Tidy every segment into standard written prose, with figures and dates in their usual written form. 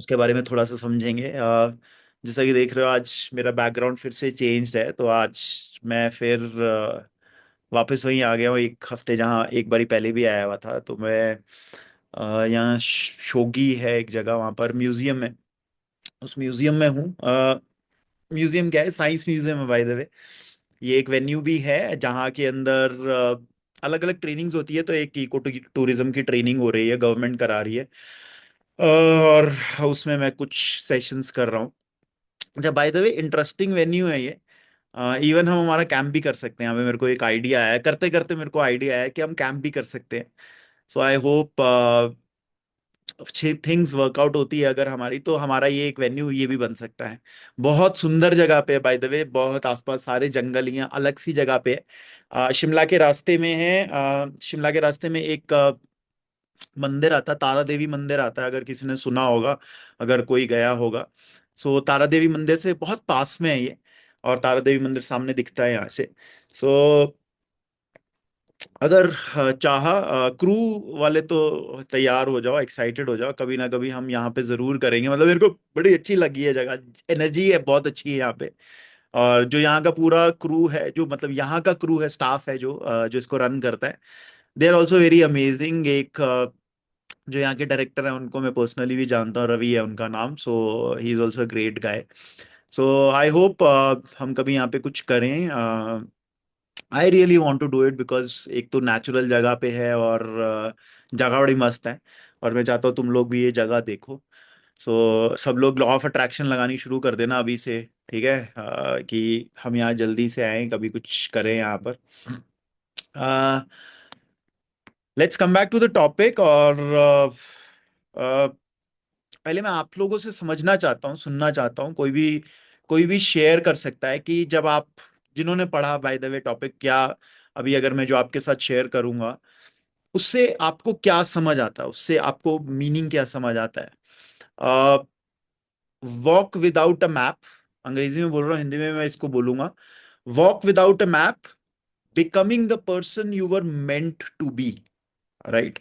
उसके बारे में थोड़ा सा समझेंगे। जैसा कि देख रहे हो आज मेरा बैकग्राउंड फिर से चेंज्ड है, तो आज मैं फिर वापस वहीं आ गया हूँ एक हफ्ते, जहाँ एक बारी पहले भी आया हुआ था। तो मैं यहाँ शोगी है एक जगह, वहाँ पर म्यूजियम है, उस म्यूजियम में हूँ। म्यूजियम क्या है, साइंस म्यूजियम है बाय द वे। ये एक वेन्यू भी है जहाँ के अंदर अलग अलग ट्रेनिंग्स होती है। तो एक इको टूरिज्म की ट्रेनिंग हो रही है, गवर्नमेंट करा रही है। और उसमें मैं कुछ सेशंस कर रहा हूँ। अच्छा, bye the way interesting venue है ये। इवन हम हमारा कैंप भी कर सकते हैं यहाँ पे। मेरे को एक आइडिया आया, करते करते मेरे को आइडिया आया कि हम कैंप भी कर सकते हैं। सो आई होप अच्छी थिंग्स वर्कआउट होती है अगर हमारी, तो हमारा ये एक वेन्यू ये भी बन सकता है। बहुत सुंदर जगह पे है बाय द वे, बहुत आसपास सारे जंगलियां अलग सी जगह पे है। शिमला के रास्ते में है। शिमला के रास्ते में एक मंदिर आता है, तारा देवी मंदिर आता है, अगर किसी ने सुना होगा, अगर कोई गया होगा। सो तारा देवी मंदिर से बहुत पास में है ये, और तारा देवी मंदिर सामने दिखता है यहाँ से। सो अगर चाहा क्रू वाले तो तैयार हो जाओ, एक्साइटेड हो जाओ, कभी ना कभी हम यहाँ पे जरूर करेंगे। मतलब मेरे को बड़ी अच्छी लगी है जगह, एनर्जी है बहुत अच्छी है यहाँ पे। और जो यहाँ का पूरा क्रू है, जो मतलब यहाँ का क्रू है, स्टाफ है जो इसको रन करता है, they are also very amazing. एक जो यहाँ के डायरेक्टर हैं उनको मैं पर्सनली भी जानता हूँ, रवि है उनका नाम। So he is also great guy. So I hope हम कभी यहाँ पे कुछ करें। I really want to do it because एक तो नेचुरल जगह पे है, और जगह बड़ी मस्त है। और मैं चाहता हूँ तुम लोग भी ये जगह देखो। सो सब लोग लॉ ऑफ अट्रैक्शन लगानी शुरू कर देना अभी से, ठीक है? कि हम यहाँ जल्दी से आए, कभी कुछ करें यहाँ पर। Let's come back to the topic. और पहले मैं आप लोगों से समझना चाहता हूँ, सुनना चाहता हूँ। कोई भी शेयर कर सकता है कि जब आप, जिन्होंने पढ़ा बाय द वे टॉपिक, क्या अभी अगर मैं जो आपके साथ शेयर करूंगा उससे आपको क्या समझ आता है, उससे आपको मीनिंग क्या समझ आता है? वॉक विदाउट अ मैप, अंग्रेजी में बोल रहा हूँ, हिंदी में मैं इसको बोलूंगा, walk without a map, becoming the person you were meant to be. Right?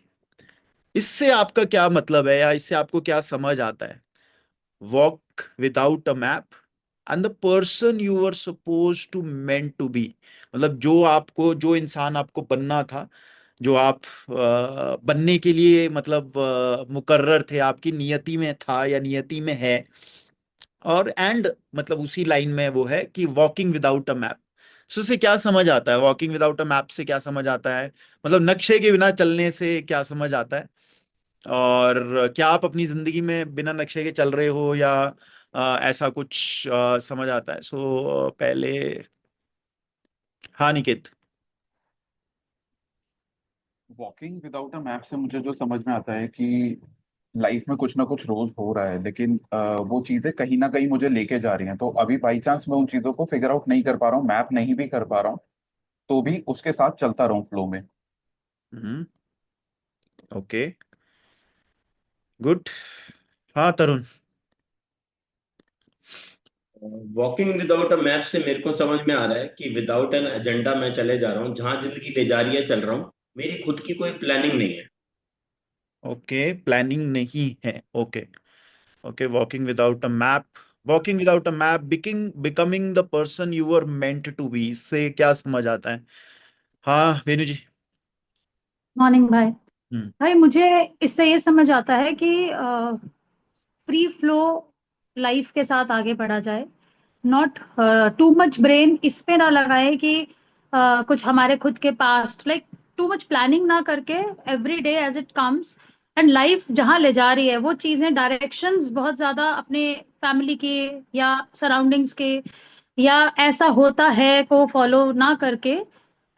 इससे आपका क्या मतलब है, या इससे आपको क्या समझ आता है? Walk without a map and the person you are suppose to meant to be. मतलब जो आपको, जो इंसान आपको बनना था, जो आप बनने के लिए मतलब मुकर्रर थे, आपकी नियति में था या नियति में है। और एंड मतलब उसी लाइन में वो है कि वॉकिंग विदाउट अ मैप। सो से क्या समझ आता है? वॉकिंग विदाउट अ मैप से क्या समझ आता है? मतलब नक्शे के बिना चलने से क्या समझ आता है? और क्या आप अपनी जिंदगी में बिना नक्शे के चल रहे हो, या ऐसा कुछ समझ आता है? सो पहले, हाँ Niket. Walking without a map से मुझे जो समझ में आता है कि लाइफ में कुछ ना कुछ रोज हो रहा है, लेकिन वो चीजें कहीं ना कहीं मुझे लेके जा रही हैं। तो अभी बाई चांस मैं उन चीजों को फिगर आउट नहीं कर पा रहा हूँ, मैप नहीं भी कर पा रहा हूँ, तो भी उसके साथ चलता रहूं फ्लो में। हम्म। Okay, good. हाँ Tarun. Walking without a map से मेरे को समझ में आ रहा है कि विदाउट एन एजेंडा मैं चले जा रहा हूँ, जहां जिंदगी ले जा रही है चल रहा हूँ। मेरी खुद की कोई प्लानिंग नहीं है। ओके, प्लानिंग नहीं है। Okay. Okay, walking without a map, walking without a map, becoming the person you were meant to be, इससे क्या समझ आता है? हाँ वेनु जी। मॉर्निंग भाई। हम्म। भाई मुझे इससे ये समझ आता है कि फ्री फ्लो लाइफ के साथ आगे बढ़ा जाए। नॉट टू मच ब्रेन इस पे ना लगाए कि कुछ हमारे खुद के past like too much planning ना करके every day as it comes. And life जहाँ ले जा रही है वो चीजें डायरेक्शंस बहुत ज्यादा अपने फैमिली के या सराउंडिंग्स के या ऐसा होता है को फॉलो ना करके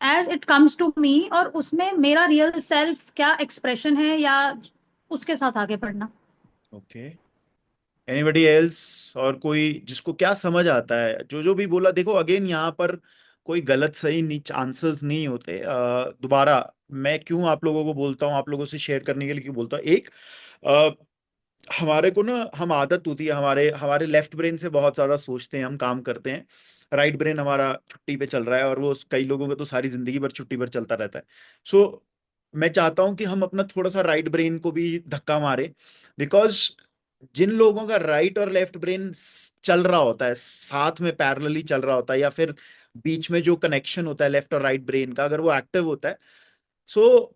as it comes to me, और उसमें मेरा रियल सेल्फ क्या एक्सप्रेशन है या उसके साथ आगे बढ़ना। Okay, anybody else? और कोई जिसको क्या समझ आता है, जो जो भी बोला। देखो अगेन, यहाँ पर कोई गलत सही नहीं, आंसर्स नहीं होते। दोबारा मैं क्यों आप लोगों को बोलता हूँ, आप लोगों से शेयर करने के लिए क्यों बोलता हूँ? एक, अ, हमारे को ना, हम आदत होती है, हमारे हमारे लेफ्ट ब्रेन से बहुत ज्यादा सोचते हैं, हम काम करते हैं। राइट ब्रेन हमारा छुट्टी पे चल रहा है, और वो कई लोगों का तो सारी जिंदगी भर छुट्टी पर चलता रहता है। मैं चाहता हूं कि हम अपना थोड़ा सा राइट ब्रेन को भी धक्का मारे। बिकॉज जिन लोगों का राइट और लेफ्ट ब्रेन चल रहा होता है, साथ में पैरेलली चल रहा होता है, या फिर बीच में जो कनेक्शन होता है लेफ्ट और राइट ब्रेन का, अगर वो एक्टिव होता है, सो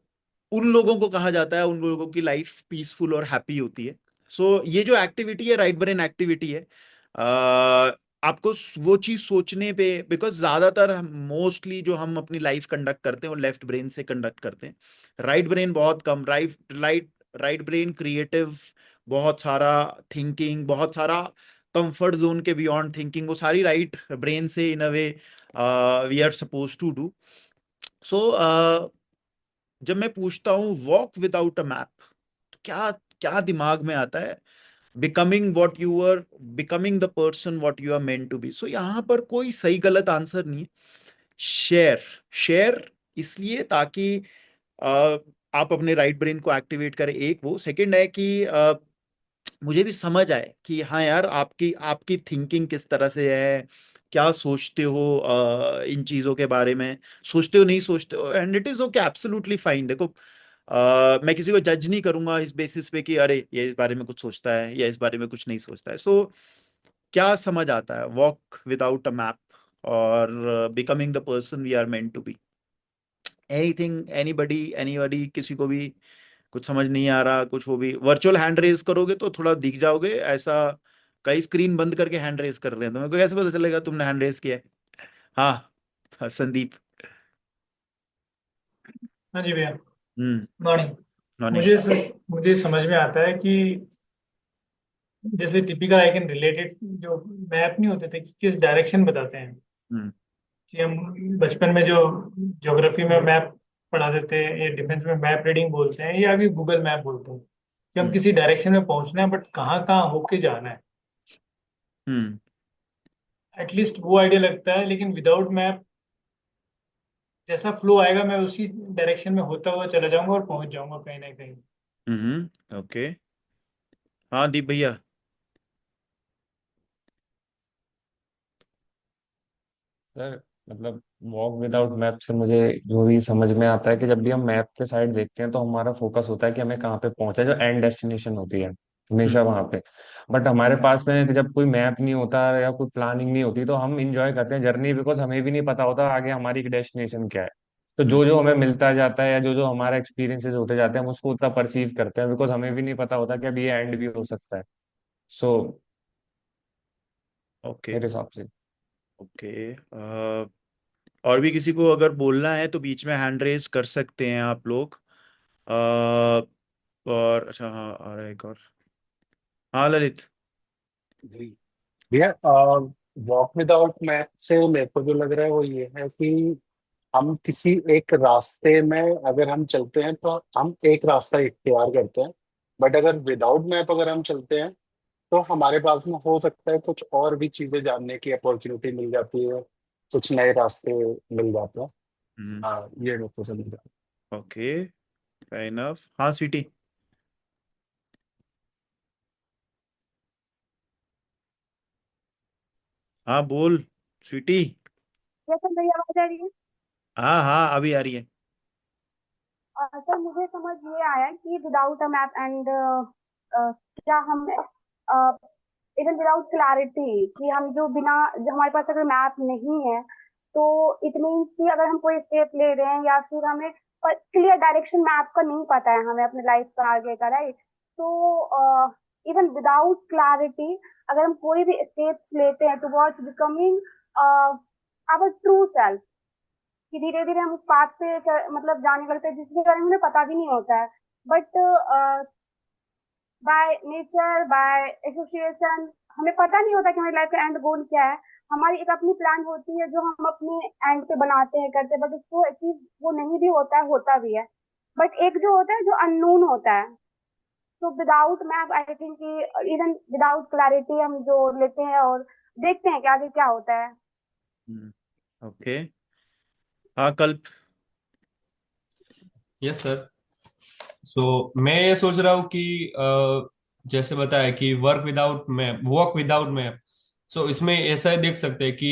उन लोगों को कहा जाता है, उन लोगों की लाइफ पीसफुल और हैप्पी होती है। सो ये जो एक्टिविटी है, राइट ब्रेन एक्टिविटी है, आपको वो चीज सोचने पे, बिकॉज ज्यादातर मोस्टली जो हम अपनी लाइफ कंडक्ट करते हैं वो लेफ्ट ब्रेन से कंडक्ट करते हैं। राइट ब्रेन बहुत कम। राइट ब्रेन क्रिएटिव, बहुत सारा थिंकिंग, बहुत सारा कंफर्ट जोन के बियॉन्ड थिंकिंग, वो सारी राइट ब्रेन से in a way we are suppose to do. So जब मैं पूछता हूँ वॉक विदाउट अ मैप, तो क्या क्या दिमाग में आता है? Becoming what you are, becoming the person what you are meant to be. So यहाँ पर कोई सही गलत आंसर नहीं है। शेयर शेयर इसलिए ताकि अ, आप अपने राइट ब्रेन को एक्टिवेट करें, एक वो। सेकंड है कि मुझे भी समझ आए कि हाँ यार, आपकी आपकी थिंकिंग किस तरह से है, क्या सोचते हो इन चीजों के बारे में, सोचते हो नहीं सोचते हो, and it is okay, absolutely fine. देखो मैं किसी को जज नहीं करूंगा इस बेसिस पे कि अरे ये इस बारे में कुछ सोचता है या इस बारे में कुछ नहीं सोचता है। सो क्या समझ आता है वॉक विदाउट अ मैप और becoming the person we are meant to be? Anything, anybody, anybody, किसी को भी कुछ समझ नहीं आ रहा कुछ? वो भी वर्चुअल हैंड रेज करोगे तो थोड़ा दिख जाओगे ऐसा। कई स्क्रीन बंद करके हैंड रेज कर रहे हैं, तो मेरे को कैसे पता चलेगा तुमने हैंड रेज किया है? हाँ, हाँ, संदीप। हाँ जी भैया। हम्म। मॉर्निंग। मॉर्निंग। मुझे समझ में आता है कि जैसे टिपिकल आई कैन रिलेटेड जो मैप नहीं होते थे कि किस डायरेक्शन बताते हैं हम्म। कि हम बचपन में जो ज्योग्राफी में मैप पढ़ाते थे या डिफेंस में मैप रीडिंग बोलते हैं या अभी गूगल मैप बोलते हैं कि हम हम्म। किसी डायरेक्शन में पहुंचना है बट कहाँ कहाँ होके जाना है। हम्म। एटलीस्ट वो आइडिया लगता है, लेकिन विदाउट मैप जैसा फ्लो आएगा मैं उसी डायरेक्शन में होता हुआ चला जाऊंगा और पहुंच जाऊंगा कहीं ना कहीं। ओके। हाँ दीप भैया। सर मतलब वॉक विदाउट मैप से मुझे जो भी समझ में आता है कि जब भी हम मैप के साइड देखते हैं तो हमारा फोकस होता है कि हमें कहाँ पे पहुंचा है, जो एंड डेस्टिनेशन होती है हम्म। हमेशा वहां पे। बट हमारे पास में जब कोई मैप नहीं होता या कोई प्लानिंग नहीं होती तो हम इंजॉय करते हैं जर्नी, बिकॉज हमें भी नहीं पता होता आगे हमारी डेस्टिनेशन क्या है। तो हम्म। जो जो हमें मिलता जाता है या जो जो हमारा एक्सपीरियंसेस होते जाते हैं हम उसको उतना परसीव करते हैं, बिकॉज हमें भी नहीं पता होता कि अब ये एंड भी हो सकता है। So okay. मेरे हिसाब से। ओके। और भी किसी को अगर बोलना है तो बीच में हैंड रेज कर सकते हैं आप लोग। अ, और अच्छा, हाँ आ रहा है एक और। हाँ ललित। जी भैया, वॉक विदाउट मैप से मेरे को जो लग रहा है वो ये है कि हम किसी एक रास्ते में अगर हम चलते हैं तो हम एक रास्ता इख्तियार करते हैं। बट अगर विदाउट मैप अगर हम चलते हैं तो हमारे पास में हो सकता है कुछ और भी चीजें जानने की अपॉर्चुनिटी मिल जाती है, कुछ नए रास्ते मिल जाते हैं। हम्म। हाँ, ये मेरे को समझ आता ओके, फेयर इनफ। हाँ स्वीटी। हाँ बोल स्वीटी। जैसे मेरी आवाज आ रही है। हाँ हाँ, अभी आ रही है। सर मुझे समझ ये आया कि विदाउट अ मैप एंड क्या हम इवन विदाउट क्लैरिटी कि हम जो बिना जो हमारे पास अगर मैप नहीं है तो इट मीन्स कि अगर हम कोई स्टेप ले रहे हैं या फिर हमें क्लियर डायरेक्शन मैप का नहीं पता है हमें अपने लाइफ का आगे का, राइट? तो इवन विदाउट क्लैरिटी अगर हम कोई भी स्टेप्स लेते हैं towards becoming our true self, कि धीरे धीरे हम उस पाथ पे मतलब जाने लगते हैं जिसके बारे में हमें पता भी नहीं होता है। But by nature, by association, हमें पता नहीं होता कि हमारी लाइफ का एंड गोल क्या है। हमारी एक अपनी प्लान होती है जो हम अपने एंड पे बनाते हैं, करते हैं, बट उसको अचीव वो नहीं भी होता है, होता भी है। बट एक जो होता है जो अननोन होता है। तो विदाउट मैप आई थिंक कि इवन विदाउट क्लैरिटी हम जो लेते हैं और देखते हैं कि आगे क्या होता है। ओके। हाँ कल्प। Yes sir. सो मैं ये सोच रहा हूँ कि जैसे बताया कि work without map, walk without map. So इसमें ऐसा ही देख सकते हैं कि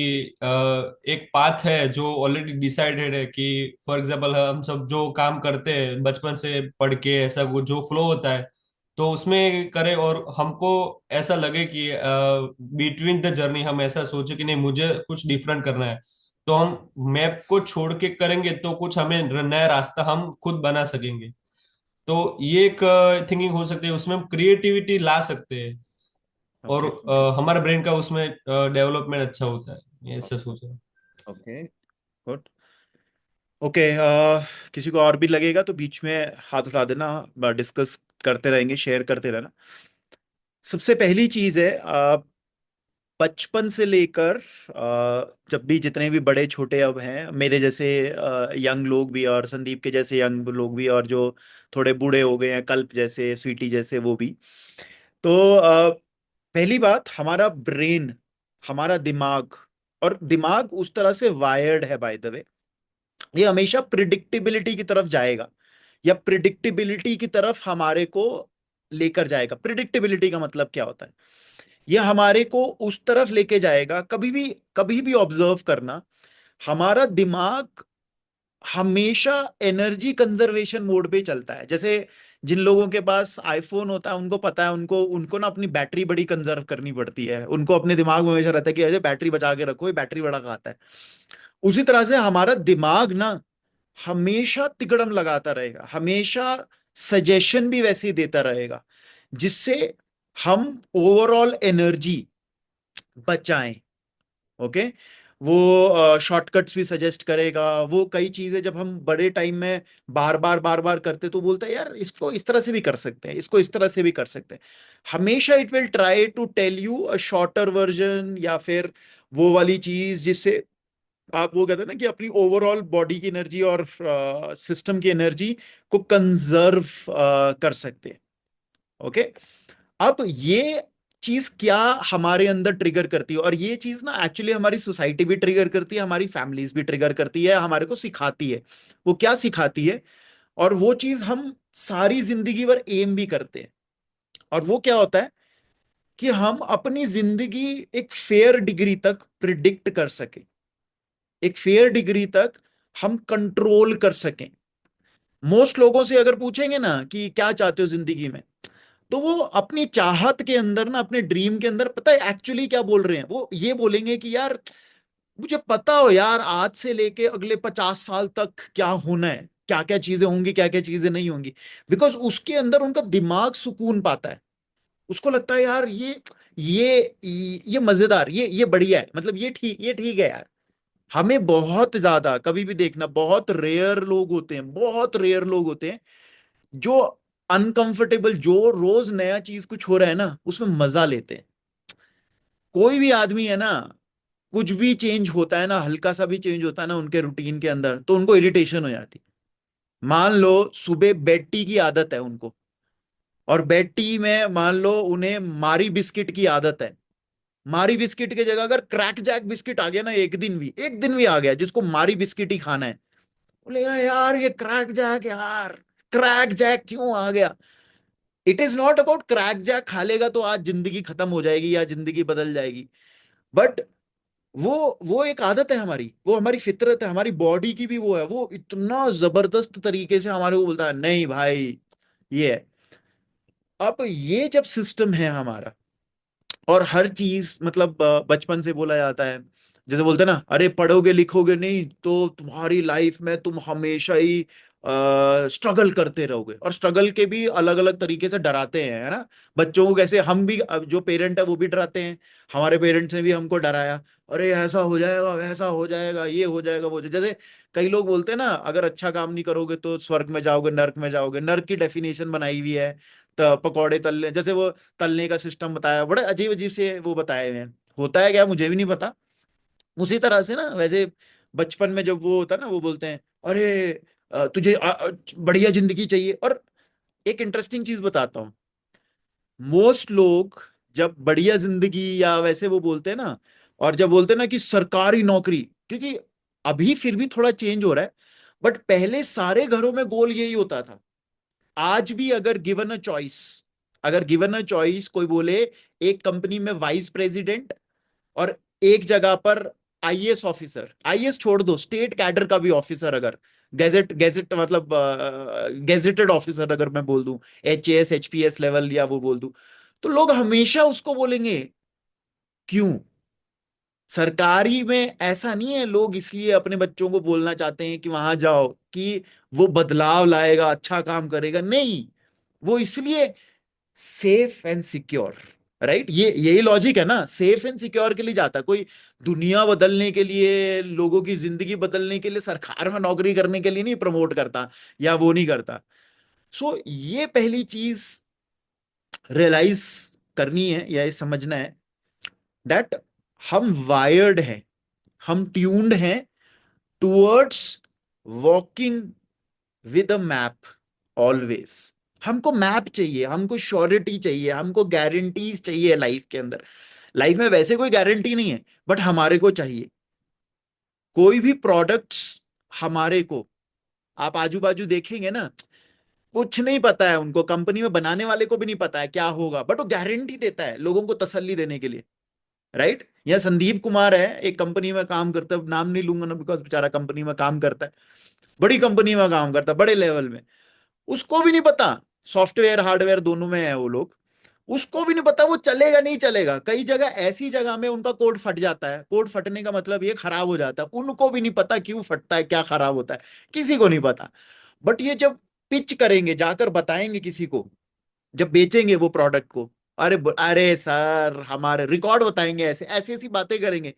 एक पाथ है जो ऑलरेडी डिसाइडेड है कि फॉर एग्जाम्पल हम सब जो काम करते हैं बचपन से पढ़ के, ऐसा वो जो फ्लो होता है तो उसमें करें, और हमको ऐसा लगे कि बिटवीन द जर्नी हम ऐसा सोचे कि नहीं मुझे कुछ डिफरेंट करना है, तो हम मैप को छोड़ के करेंगे तो कुछ हमें नया रास्ता हम खुद बना सकेंगे। तो ये एक थिंकिंग हो सकती है, उसमें हम क्रिएटिविटी ला सकते हैं, और ओके हमारे ब्रेन का उसमें डेवलपमेंट अच्छा होता है, ये ऐसा सोच रहा हूँ। Okay good. ओके, किसी को और भी लगेगा तो बीच में हाथ उठा देना, डिस्कस करते रहेंगे, शेयर करते रहना। सबसे पहली चीज है, बचपन से लेकर जब भी जितने भी बड़े छोटे अब हैं, मेरे जैसे यंग लोग भी और संदीप के जैसे यंग लोग भी, और जो थोड़े बूढ़े हो गए हैं, कल्प जैसे, स्वीटी जैसे, वो भी। तो पहली बात, हमारा ब्रेन, हमारा दिमाग, और दिमाग उस तरह से वायर्ड है बाय द वे, ये हमेशा प्रिडिक्टेबिलिटी की तरफ जाएगा, या प्रिडिक्टेबिलिटी की तरफ हमारे को लेकर जाएगा। प्रिडिक्टेबिलिटी का मतलब क्या होता है? ये हमारे को उस तरफ लेके जाएगा। कभी भी ऑब्जर्व करना, हमारा दिमाग हमेशा एनर्जी कंजर्वेशन मोड पे चलता है। जैसे जिन लोगों के पास आईफोन होता है, उनको पता है, उनको उनको ना अपनी बैटरी बड़ी कंजर्व करनी पड़ती है। उनको अपने दिमाग में हमेशा रहता है कि अरे बैटरी बचा के रखो, ये बैटरी बड़ा खाता है। उसी तरह से हमारा दिमाग ना हमेशा तिकड़म लगाता रहेगा, हमेशा सजेशन भी वैसे ही देता रहेगा, जिससे हम ओवरऑल एनर्जी बचाएं। ओके, वो शॉर्टकट्स भी सजेस्ट करेगा। वो कई चीजें जब हम बड़े टाइम में बार बार करते, तो बोलता है यार इसको इस तरह से भी कर सकते हैं, इसको इस तरह से भी कर सकते हैं। हमेशा it will try to tell you a shorter version, या फिर वो वाली चीज जिससे आप, वो कहते हैं ना, कि अपनी ओवरऑल बॉडी की एनर्जी और सिस्टम की एनर्जी को कंजर्व कर सकते हैं। ओके, अब ये चीज क्या हमारे अंदर ट्रिगर करती है, और ये चीज ना एक्चुअली हमारी सोसाइटी भी ट्रिगर करती है, हमारी फैमिलीज भी ट्रिगर करती है, हमारे को सिखाती है। वो क्या सिखाती है? और वो चीज हम सारी जिंदगी भर एम भी करते हैं। और वो क्या होता है कि हम अपनी जिंदगी एक फेयर डिग्री तक प्रिडिक्ट कर सके, एक फेयर डिग्री तक हम कंट्रोल कर सकें। मोस्ट लोगों से अगर पूछेंगे ना कि क्या चाहते हो जिंदगी में, तो वो अपनी चाहत के अंदर ना, अपने ड्रीम के अंदर, पता है एक्चुअली क्या बोल रहे हैं? वो ये बोलेंगे कि यार मुझे पता हो यार, आज से लेके अगले 50 साल तक क्या होना है, क्या क्या चीजें होंगी, क्या क्या चीजें नहीं होंगी। बिकॉज उसके अंदर उनका दिमाग सुकून पाता है। उसको लगता है यार ये मजेदार, ये बढ़िया है, मतलब ये ठीक है यार। हमें बहुत ज्यादा, कभी भी देखना, बहुत रेयर लोग होते हैं, बहुत रेयर लोग होते हैं जो अनकंफर्टेबल, जो रोज नया चीज कुछ हो रहा है ना उसमें मजा लेते हैं। कोई भी आदमी है ना, कुछ भी चेंज होता है ना, हल्का सा भी चेंज होता है ना उनके रूटीन के अंदर, तो उनको इरिटेशन हो जाती। मान लो सुबह बेड टी की आदत है उनको, और बेड टी में मान लो उन्हें मारी बिस्किट की आदत है। मारी बिस्किट की जगह अगर क्रैक जैक बिस्किट आ गया ना, एक दिन भी आ गया जिसको मारी बिस्किट ही खाना है, बोलेगा यार ये क्रैक जैक, यार क्रैक जैक क्यों आ गया? It is not about Krackjack खा लेगा तो आज जिंदगी खत्म हो जाएगी या जिंदगी बदल जाएगी। बट वो एक आदत है हमारी, वो हमारी फितरत है, हमारी बॉडी की भी वो है। वो इतना जबरदस्त तरीके से हमारे को बोलता है नहीं भाई, ये है। अब ये जब सिस्टम है हमारा, और हर चीज मतलब बचपन से बोला जाता है, जैसे बोलते हैं ना, अरे पढ़ोगे लिखोगे नहीं तो तुम्हारी लाइफ में तुम हमेशा ही स्ट्रगल करते रहोगे। और स्ट्रगल के भी अलग अलग तरीके से डराते हैं, है ना? बच्चों को कैसे, हम भी, अब जो पेरेंट है वो भी डराते हैं। हमारे पेरेंट्स ने भी हमको डराया, अरे ऐसा हो जाएगा, वैसा हो जाएगा, ये हो जाएगा, वो हो जाएगा। जैसे कई लोग बोलते हैं ना, अगर अच्छा काम नहीं करोगे तो स्वर्ग में जाओगे, नर्क में जाओगे। नर्क की डेफिनेशन बनाई हुई है, तो पकौड़े तलने, जैसे वो तलने का सिस्टम बताया, बड़े अजीब अजीब से वो बताए हुए हैं। होता है क्या मुझे भी नहीं पता। उसी तरह से ना, वैसे बचपन में जब वो होता है ना, वो बोलते हैं अरे तुझे बढ़िया जिंदगी चाहिए। और एक इंटरेस्टिंग चीज बताता हूँ, मोस्ट लोग जब बढ़िया जिंदगी या वैसे वो बोलते हैं ना, और जब बोलते हैं ना कि सरकारी नौकरी, क्योंकि अभी फिर भी थोड़ा चेंज हो रहा है, बट पहले सारे घरों में गोल यही होता था। आज भी अगर गिवन अ चॉइस, अगर गिवन अ चॉइस कोई बोले एक कंपनी में वाइस प्रेसिडेंट और एक जगह पर आईएएस ऑफिसर, आईएएस छोड़ दो, स्टेट कैडर का भी ऑफिसर अगर गैजेट गैजेट मतलब गैजेटेड ऑफिसर अगर मैं बोल दूं, एचएएस एचपीएस लेवल या वो बोल दूं, तो लोग हमेशा उसको बोलेंगे। क्यों? सरकारी में ऐसा नहीं है, लोग इसलिए अपने बच्चों को बोलना चाहते हैं कि वहां जाओ कि वो बदलाव लाएगा, अच्छा काम करेगा, नहीं, वो इसलिए सेफ एंड सिक्योर। राइट, ये यही लॉजिक है ना, सेफ एंड सिक्योर के लिए जाता है कोई। दुनिया बदलने के लिए, लोगों की जिंदगी बदलने के लिए, सरकार में नौकरी करने के लिए नहीं प्रमोट करता या वो नहीं करता। सो ये पहली चीज रियलाइज करनी है या ये समझना है दैट हम वायर्ड हैं, हम ट्यून्ड हैं towards walking with a map always. हमको मैप चाहिए, हमको श्योरिटी चाहिए, हमको गारंटीज चाहिए लाइफ के अंदर। लाइफ में वैसे कोई गारंटी नहीं है, बट हमारे को चाहिए। कोई भी प्रोडक्ट्स हमारे को, आप आजू बाजू देखेंगे ना, कुछ नहीं पता है उनको, कंपनी में बनाने वाले को भी नहीं पता है क्या होगा, बट वो गारंटी देता है लोगों को तसल्ली देने के लिए। राइट, या संदीप कुमार है, एक कंपनी में काम करता है, नाम नहीं लूंगा ना बिकॉज बेचारा कंपनी में काम करता है, बड़ी कंपनी में काम करता है, बड़े लेवल में, उसको भी नहीं पता, सॉफ्टवेयर हार्डवेयर दोनों में है वो लोग, उसको भी नहीं पता वो चलेगा नहीं चलेगा। कई जगह ऐसी जगह में उनका कोड फट जाता है, कोड फटने का मतलब ये खराब हो जाता है, उनको भी नहीं पता क्यों फटता है, क्या खराब होता है, किसी को नहीं पता। बट ये जब पिच करेंगे, जाकर बताएंगे किसी को, जब बेचेंगे वो प्रोडक्ट को, अरे अरे सर हमारे रिकॉर्ड बताएंगे, ऐसे ऐसी ऐसी बातें करेंगे,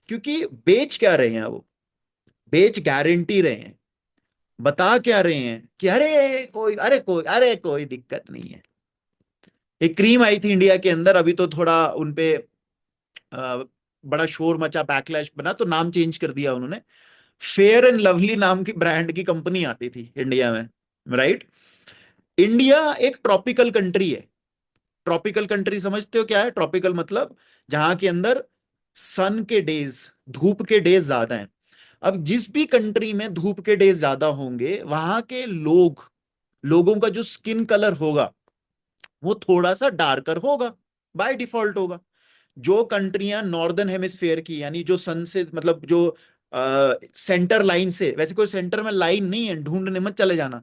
क्योंकि बेच क्या रहे हैं वो, बेच गारंटी रहे हैं, बता क्या रहे हैं कि अरे कोई दिक्कत नहीं है। एक क्रीम आई थी इंडिया के अंदर, अभी तो थोड़ा उनपे बड़ा शोर मचा, बैकलैश बना, तो नाम चेंज कर दिया उन्होंने। फेयर एंड लवली नाम की ब्रांड की कंपनी आती थी इंडिया में। राइट, इंडिया एक ट्रॉपिकल कंट्री है। ट्रॉपिकल कंट्री समझते हो क्या है? ट्रॉपिकल मतलब जहां के अंदर सन के डेज, धूप के डेज ज्यादा हैं। अब जिस भी कंट्री में धूप के डेज ज्यादा होंगे, वहां के लोगों का जो स्किन कलर होगा वो थोड़ा सा डार्कर होगा, बाय डिफॉल्ट होगा। जो कंट्रियां नॉर्दर्न हेमिस्फेयर की, यानी जो सन से मतलब जो सेंटर लाइन से, वैसे कोई सेंटर में लाइन नहीं है, ढूंढने मत चले जाना,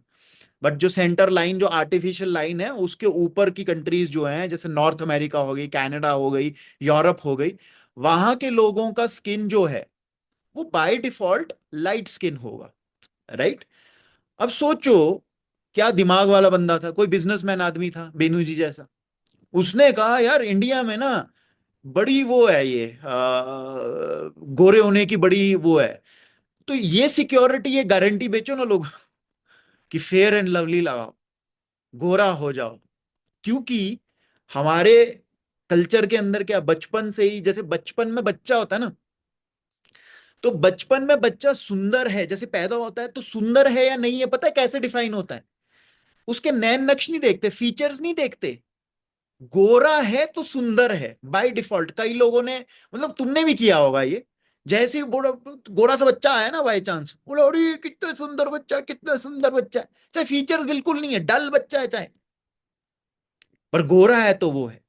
बट जो सेंटर लाइन, जो आर्टिफिशियल लाइन है, उसके ऊपर की कंट्रीज जो हैं, जैसे नॉर्थ अमेरिका हो गई, कनाडा हो गई, यूरोप हो गई, वहां के लोगों का स्किन जो है वो बाय डिफॉल्ट लाइट स्किन होगा। राइट, अब सोचो क्या दिमाग वाला बंदा था, कोई बिजनेसमैन आदमी था बेनू जी जैसा, उसने कहा यार इंडिया में ना बड़ी वो है ये गोरे होने की बड़ी वो है, तो ये सिक्योरिटी, ये गारंटी बेचो ना लोग कि फेयर एंड लवली लगाओ, गोरा हो जाओ। क्योंकि हमारे कल्चर के अंदर क्या, बचपन से ही, जैसे बचपन में बच्चा होता है ना, तो बचपन में बच्चा सुंदर है, जैसे पैदा होता है तो सुंदर है या नहीं है पता है कैसे डिफाइन होता है? उसके नैन नक्श नहीं देखते, फीचर्स नहीं देखते, गोरा है तो सुंदर है बाय डिफॉल्ट। कई लोगों ने, मतलब तुमने भी किया होगा ये, जैसे ही गोरा गोरा सा बच्चा आया ना बाय चांस, बोला अरे कितना सुंदर बच्चा है, कितना सुंदर बच्चा है, चाहे फीचर्स बिल्कुल नहीं है, डल बच्चा है चाहे, पर गोरा है तो वो है।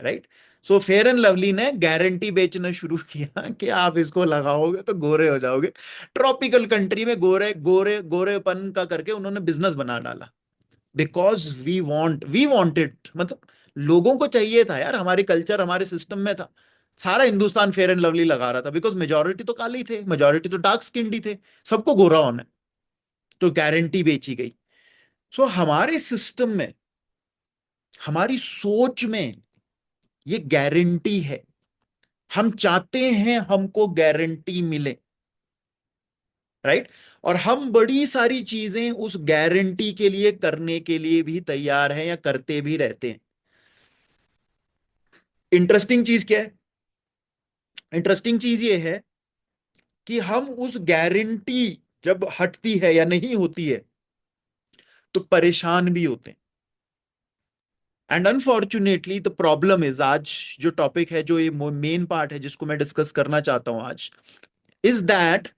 Right, so fair and lovely ने गारंटी बेचना शुरू किया कि आप इसको लगाओगे तो गोरे हो जाओगे। ट्रॉपिकल कंट्री में गोरे गोरे गोरेपन का करके उन्होंने बिजनेस बना डाला, बिकॉज वी वांटेड, मतलब लोगों को चाहिए था यार, हमारी कल्चर हमारे सिस्टम में था। सारा हिंदुस्तान फेयर एंड लवली लगा रहा था, बिकॉज मेजोरिटी तो काले ही थे, मेजोरिटी तो डार्क स्किन्ड ही थे, सबको गोरा होना है, तो गारंटी बेची गई। सो हमारे सिस्टम में, हमारी सोच में ये गारंटी है, हम चाहते हैं हमको गारंटी मिले। राइट, और हम बड़ी सारी चीजें उस गारंटी के लिए करने के लिए भी तैयार हैं या करते भी रहते हैं। इंटरेस्टिंग चीज क्या है? इंटरेस्टिंग चीज ये है कि हम उस गारंटी जब हटती है या नहीं होती है तो परेशान भी होते हैं। And unfortunately the problem is, आज जो टॉपिक है, जो ये मेन पार्ट है जिसको मैं डिस्कस करना चाहता हूं आज, is that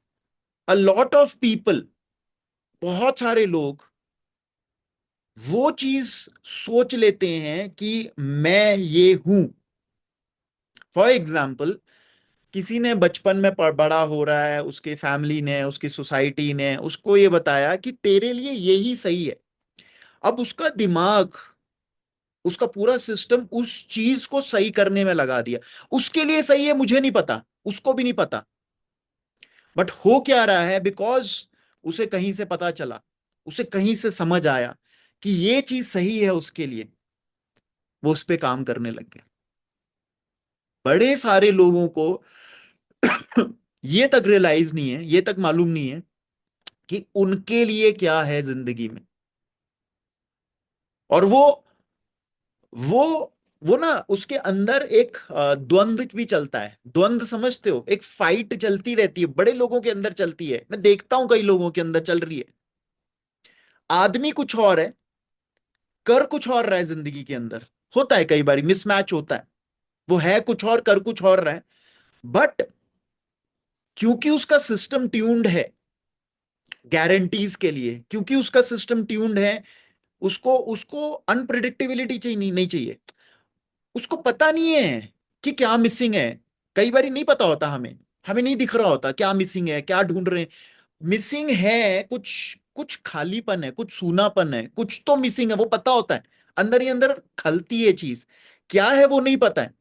a lot of people, बहुत सारे लोग वो चीज सोच लेते हैं कि मैं ये हूं। फॉर एग्जाम्पल, किसी ने बचपन में बड़ा हो रहा है, उसके फैमिली ने, उसकी सोसाइटी ने उसको ये बताया कि तेरे लिए यही सही है। अब उसका दिमाग, उसका पूरा सिस्टम उस चीज को सही करने में लगा दिया। उसके लिए सही है मुझे नहीं पता, उसको भी नहीं पता, बट हो क्या रहा है, बिकॉज उसे कहीं से पता चला, उसे कहीं से समझ आया कि ये चीज सही है उसके लिए, वो उस पे काम करने लग गया। बड़े सारे लोगों को ये तक रियलाइज नहीं है, ये तक मालूम नहीं है कि उनके लिए क्या है जिंदगी में। और वो वो ना उसके अंदर एक द्वंद्व भी चलता है। द्वंद्व समझते हो, एक फाइट चलती रहती है, बड़े लोगों के अंदर चलती है, मैं देखता हूं कई लोगों के अंदर चल रही है। आदमी कुछ और है, कर कुछ और रहा है जिंदगी के अंदर। होता है कई बार मिसमैच होता है, वो है कुछ और, कर कुछ और रहा है। बट क्योंकि उसका सिस्टम ट्यून्ड है गारंटीज के लिए, क्योंकि उसका सिस्टम ट्यून्ड है, उसको उसको अनप्रिडिक्टेबिलिटी चाहिए, नहीं चाहिए। उसको पता नहीं है कि क्या मिसिंग है। कई बार नहीं पता होता हमें, हमें नहीं दिख रहा होता क्या मिसिंग है, क्या ढूंढ रहे हैं। मिसिंग है कुछ, कुछ खालीपन है, कुछ सूनापन है, कुछ तो मिसिंग है, वो पता होता है। अंदर ही अंदर खलती है चीज, क्या है वो नहीं पता है।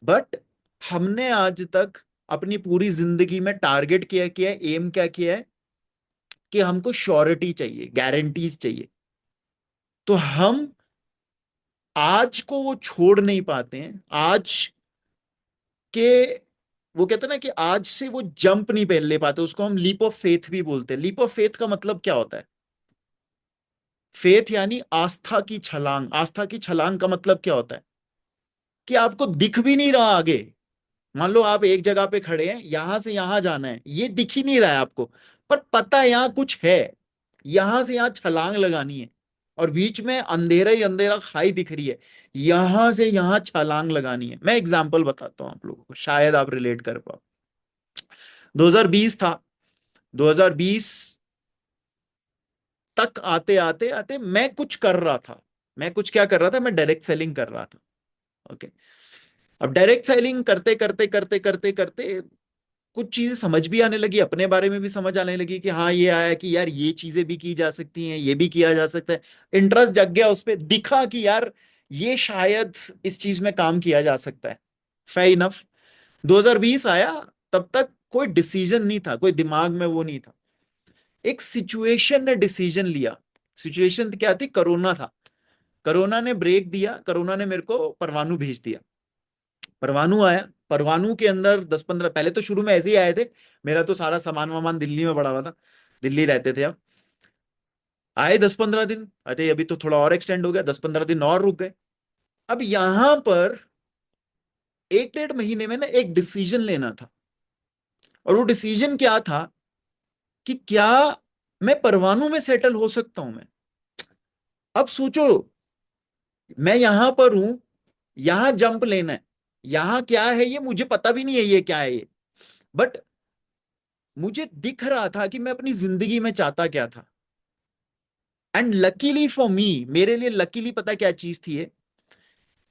बट हमने आज तक अपनी पूरी जिंदगी में टारगेट किया है, एम क्या किया है कि हमको श्योरिटी चाहिए, गारंटीज चाहिए। तो हम आज को वो छोड़ नहीं पाते हैं। आज के, वो कहते हैं ना कि आज से वो जंप नहीं पहन ले पाते, उसको हम लीप ऑफ फेथ भी बोलते हैं। लीप ऑफ फेथ का मतलब क्या होता है? फेथ यानी आस्था की छलांग। आस्था की छलांग का मतलब क्या होता है कि आपको दिख भी नहीं रहा आगे। मान लो आप एक जगह पे खड़े हैं, यहां से यहां जाना है, ये दिख ही नहीं रहा है आपको, पर पता है यहां कुछ है, यहां से यहां छलांग लगानी है। और बीच में अंधेरा ही अंधेरा खाई दिख रही है, यहां से यहां छलांग लगानी है। मैं एग्जांपल बताता हूं आप लोगों को, शायद आप रिलेट कर पाओ। 2020 था, 2020 तक आते आते आते मैं कुछ कर रहा था। मैं कुछ क्या कर रहा था, मैं डायरेक्ट सेलिंग कर रहा था। ओके। अब डायरेक्ट सेलिंग करते करते करते करते करते कुछ चीजें समझ भी आने लगी, अपने बारे में भी समझ आने लगी कि हाँ ये आया कि यार ये चीजें भी की जा सकती हैं, ये भी किया जा सकता है। इंटरेस्ट जग गया उस पर, दिखा कि यार ये शायद इस चीज में काम किया जा सकता है। Fair enough. 2020 आया, तब तक कोई डिसीजन नहीं था, कोई दिमाग में वो नहीं था। एक सिचुएशन ने डिसीजन लिया। सिचुएशन क्या थी? कोरोना था। कोरोना ने ब्रेक दिया, कोरोना ने मेरे को परवाणु भेज दिया। परवाणु आया, परवाणु के अंदर 10-15, पहले तो शुरू में ऐसे ही आए थे, मेरा तो सारा सामान वामान दिल्ली में पड़ा हुआ था, दिल्ली रहते थे। अब आए 10-15 दिन, अरे अभी तो थोड़ा और एक्सटेंड हो गया, 10-15 दिन और रुक गए। अब यहां पर 1-1.5 महीने में ना एक डिसीजन लेना था। और वो डिसीजन क्या था कि क्या मैं परवाणु में सेटल हो सकता हूं मैं? अब सोचो, मैं यहां पर हूं, यहां जंप लेना है, यहां क्या है ये मुझे पता भी नहीं है, ये क्या है ये। बट मुझे दिख रहा था कि मैं अपनी जिंदगी में चाहता क्या था। एंड लकीली फॉर मी, मेरे लिए लकीली पता क्या चीज थी ये,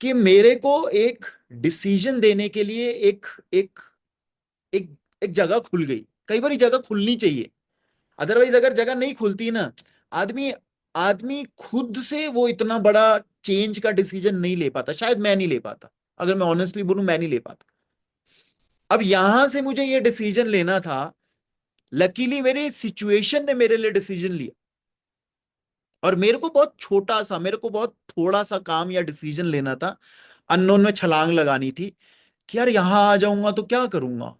कि मेरे को एक डिसीजन देने के लिए एक एक एक एक जगह खुल गई। कई बार जगह खुलनी चाहिए, अदरवाइज अगर जगह नहीं खुलती ना, आदमी आदमी खुद से वो इतना बड़ा चेंज का डिसीजन नहीं ले पाता। शायद मैं नहीं ले पाता, अगर मैं ऑनेस्टली बोलूं मैं नहीं ले पाता। अब यहां से मुझे ये डिसीजन लेना था, लकीली मेरे सिचुएशन ने मेरे लिए डिसीजन लिया। और मेरे को बहुत छोटा सा, मेरे को बहुत थोड़ा सा काम या डिसीजन लेना था, अननोन में छलांग लगानी थी कि यार यहां आ जाऊंगा तो क्या करूंगा,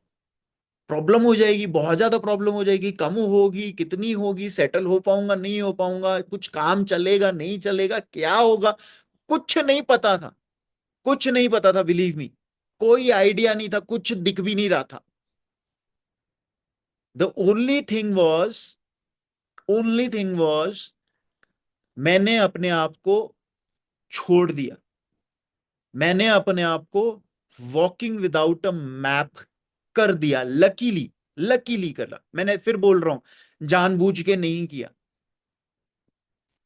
प्रॉब्लम हो जाएगी, बहुत ज्यादा प्रॉब्लम हो जाएगी, कम होगी कितनी होगी, सेटल हो पाऊंगा नहीं हो पाऊंगा, कुछ काम चलेगा नहीं चलेगा, क्या होगा, कुछ नहीं पता था। कुछ नहीं पता था, बिलीव मी। कोई आइडिया नहीं था, कुछ दिख भी नहीं रहा था। द ओनली थिंग वॉज मैंने अपने आप को छोड़ दिया। मैंने अपने आप को वॉकिंग विदाउट अ मैप कर दिया। लकीली, लकीली करा मैंने, फिर बोल रहा हूं जानबूझ के नहीं किया।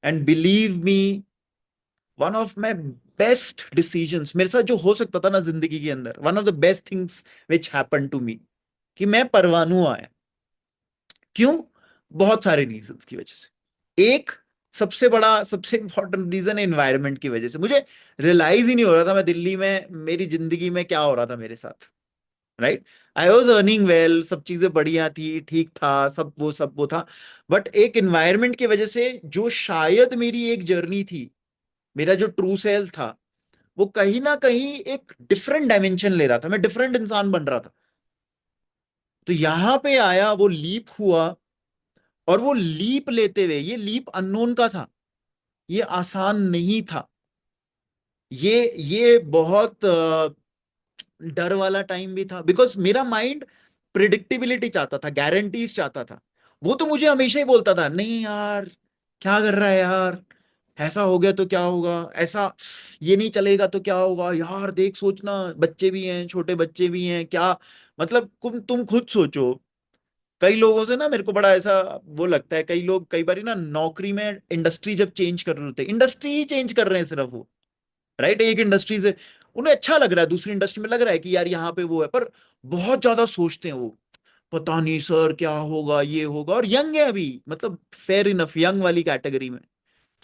And believe me, one of my best decisions मेरे साथ जो हो सकता था ना जिंदगी के अंदर, one of the best things which happen to me, कि मैं परवाणु आया। क्यों? बहुत सारे रीजंस की वजह से। एक सबसे बड़ा, सबसे इंपॉर्टेंट रीजन है एनवायरनमेंट की वजह से। मुझे रियलाइज ही नहीं हो रहा था मैं दिल्ली में, मेरी जिंदगी में क्या हो रहा था मेरे साथ। Right, I was earning well, सब चीजें बढ़िया थी, ठीक था, सब वो था। बट एक एनवायरनमेंट की वजह से, जो शायद मेरी एक जर्नी थी, मेरा जो ट्रू सेल्फ था, वो कहीं ना कहीं एक डिफरेंट डायमेंशन ले रहा था, मैं डिफरेंट इंसान बन रहा था। तो यहां पे आया, वो लीप हुआ, और वो लीप लेते हुए, ये लीप अननोन का था, ये आसान नहीं था। ये बहुत डर वाला टाइम भी था, बिकॉज मेरा माइंड प्रिडिक्टेबिलिटी चाहता था, गारंटीज चाहता था। वो तो मुझे हमेशा ही बोलता था, नहीं यार, क्या कर रहा है यार, ऐसा हो गया तो क्या होगा, ऐसा ये नहीं चलेगा तो क्या होगा यार, देख सोचना, बच्चे भी हैं, छोटे बच्चे भी हैं, क्या मतलब, तुम खुद सोचो। कई लोगों से ना मेरे को बड़ा ऐसा वो लगता है, कई लोग कई बार ना नौकरी में इंडस्ट्री जब चेंज कर रहे होते हैं, इंडस्ट्री ही चेंज कर रहे हैं सिर्फ वो, राइट, एक इंडस्ट्री से उन्हें अच्छा लग रहा है, दूसरी इंडस्ट्री में लग रहा है कि यार यहाँ पे वो है, पर बहुत ज्यादा सोचते हैं वो, पता नहीं सर क्या होगा, ये होगा, और यंग है अभी, मतलब फेयर इनफ यंग वाली कैटेगरी में।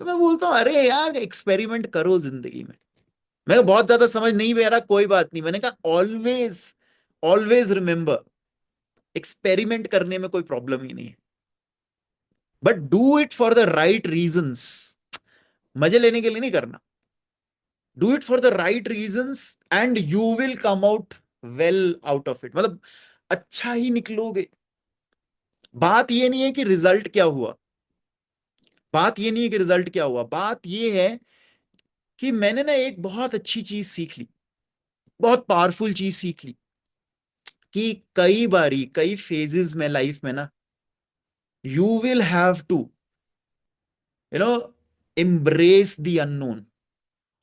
तो मैं बोलता हूँ अरे यार, एक्सपेरिमेंट करो जिंदगी में। मैं बहुत ज्यादा समझ नहीं में आ रहा, कोई बात नहीं, मैंने कहा ऑलवेज, ऑलवेज रिमेंबर, एक्सपेरिमेंट करने में कोई प्रॉब्लम ही नहीं है, but do it for the right reasons. मजे लेने के लिए नहीं करना, do it for the right reasons, and you will come out well out of it, मतलब अच्छा ही निकलोगे। बात ये नहीं है कि रिजल्ट क्या हुआ, बात ये नहीं है कि रिजल्ट क्या हुआ, बात ये है कि मैंने ना एक बहुत अच्छी चीज सीख ली, बहुत पावरफुल चीज सीख ली, कि कई बारी, कई फेजेस में लाइफ में ना, you will have to, you know, embrace the unknown.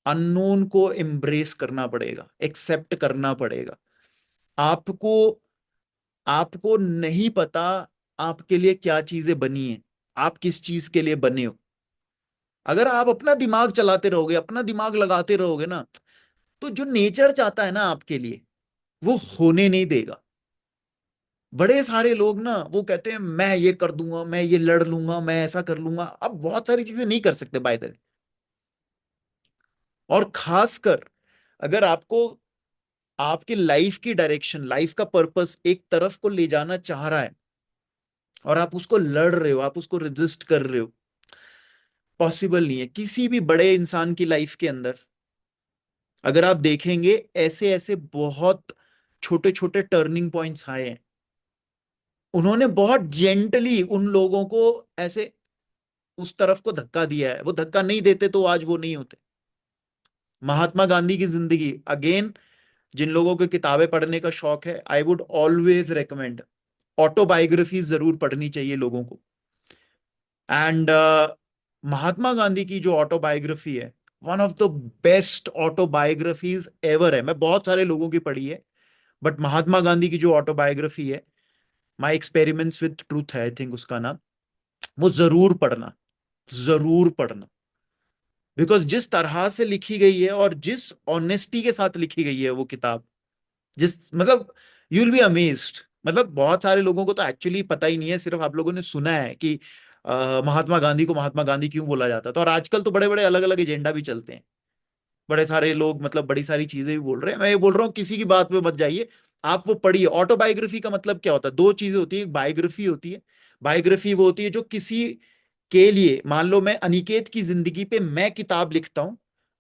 Unknown को एम्ब्रेस करना पड़ेगा, एक्सेप्ट करना पड़ेगा। आपको आपको नहीं पता आपके लिए क्या चीजें बनी है, आप किस चीज के लिए बने हो। अगर आप अपना दिमाग चलाते रहोगे, अपना दिमाग लगाते रहोगे ना, तो जो नेचर चाहता है ना आपके लिए, वो होने नहीं देगा। बड़े सारे लोग ना वो कहते हैं मैं ये कर दूंगा, मैं ये लड़ लूंगा, मैं ऐसा कर लूंगा। अब बहुत सारी चीजें नहीं कर सकते बाय द वे। और खासकर अगर आपको आपकी लाइफ की डायरेक्शन, लाइफ का पर्पस एक तरफ को ले जाना चाह रहा है, और आप उसको लड़ रहे हो, आप उसको रेजिस्ट कर रहे हो, पॉसिबल नहीं है किसी भी बड़े इंसान की लाइफ के अंदर। अगर आप देखेंगे, ऐसे ऐसे बहुत छोटे छोटे टर्निंग पॉइंट्स आए हैं, उन्होंने बहुत जेंटली उन लोगों को ऐसे उस तरफ को धक्का दिया है, वो धक्का नहीं देते तो आज वो नहीं होते। महात्मा गांधी की जिंदगी, अगेन, जिन लोगों को किताबें पढ़ने का शौक है, I would always recommend, autobiography जरूर पढ़नी चाहिए लोगों को। एंड महात्मा गांधी की जो ऑटोबायोग्राफी है, one of the best autobiographies ever है। मैं बहुत सारे लोगों की पढ़ी है, बट महात्मा गांधी की जो ऑटोबायोग्राफी है, माई एक्सपेरिमेंट्स विद ट्रूथ है आई थिंक उसका नाम, वो जरूर पढ़ना, जरूर पढ़ना। बिकॉज जिस तरह से लिखी गई है और जिस ऑनेस्टी के साथ लिखी गई है वो किताब, जिस मतलब, यू विल बी अमेज्ड। मतलब बहुत सारे लोगों को तो एक्चुअली पता ही नहीं है, सिर्फ आप लोगों ने सुना है कि महात्मा गांधी को महात्मा गांधी क्यों बोला जाता था। और आजकल तो बड़े बड़े अलग अलग एजेंडा भी चलते हैं, बड़े सारे लोग मतलब बड़ी सारी चीजें भी बोल रहे हैं। मैं ये बोल रहा हूँ किसी की बात पे मत जाइए, आप वो पढ़िए। ऑटोबायोग्राफी का मतलब क्या होता है? दो चीजें होती है, एक बायोग्राफी होती है। बायोग्राफी वो होती है जो किसी के लिए, मान लो मैं अनिकेत की जिंदगी पे मैं किताब लिखता हूं,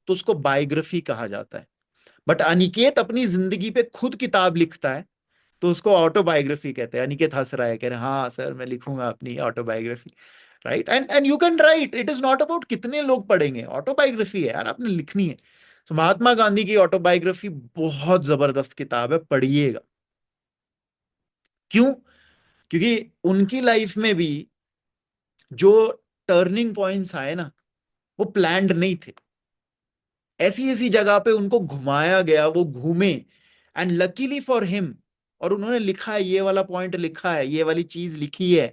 तो उसको बायोग्राफी कहा जाता है। बट अनिकेत अपनी जिंदगी पे खुद किताब लिखता है, तो उसको ऑटोबायोग्राफी कहते हैं। अनिकेत हंस रहा है, कह रहे हैं हाँ सर मैं लिखूंगा अपनी autobiography, right. And you can write, it is not about कितने लोग पढ़ेंगे, ऑटोबायोग्राफी है यार, आपने लिखनी है। तो महात्मा गांधी की ऑटोबायोग्राफी बहुत जबरदस्त किताब है, पढ़िएगा। क्यों? क्योंकि उनकी लाइफ में भी जो टर्निंग पॉइंट्स आए ना, वो प्लान्ड नहीं थे। ऐसी ऐसी जगह पे उनको घुमाया गया, वो घूमे, एंड लकीली फॉर हिम, और उन्होंने लिखा है, ये वाला पॉइंट लिखा है, ये वाली चीज लिखी है,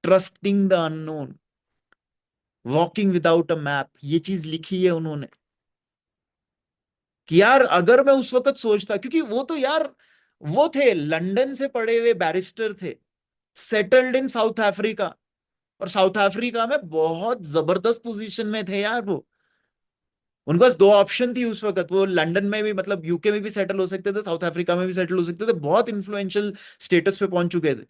trusting the unknown, walking without a map, ये चीज लिखी है उन्होंने। कि यार अगर मैं उस वक्त सोचता, क्योंकि वो तो यार वो थे लंदन से पढ़े हुए बैरिस्टर थे, सेटल्ड इन साउथ अफ्रीका, और साउथ अफ्रीका में बहुत जबरदस्त पोजीशन में थे यार वो। उनके पास दो ऑप्शन थी उस वक्त, वो लंदन में भी मतलब यूके में भी सेटल हो सकते थे, साउथ अफ्रीका में भी सेटल हो सकते थे, बहुत इन्फ्लुएंशियल स्टेटस पे पहुंच चुके थे।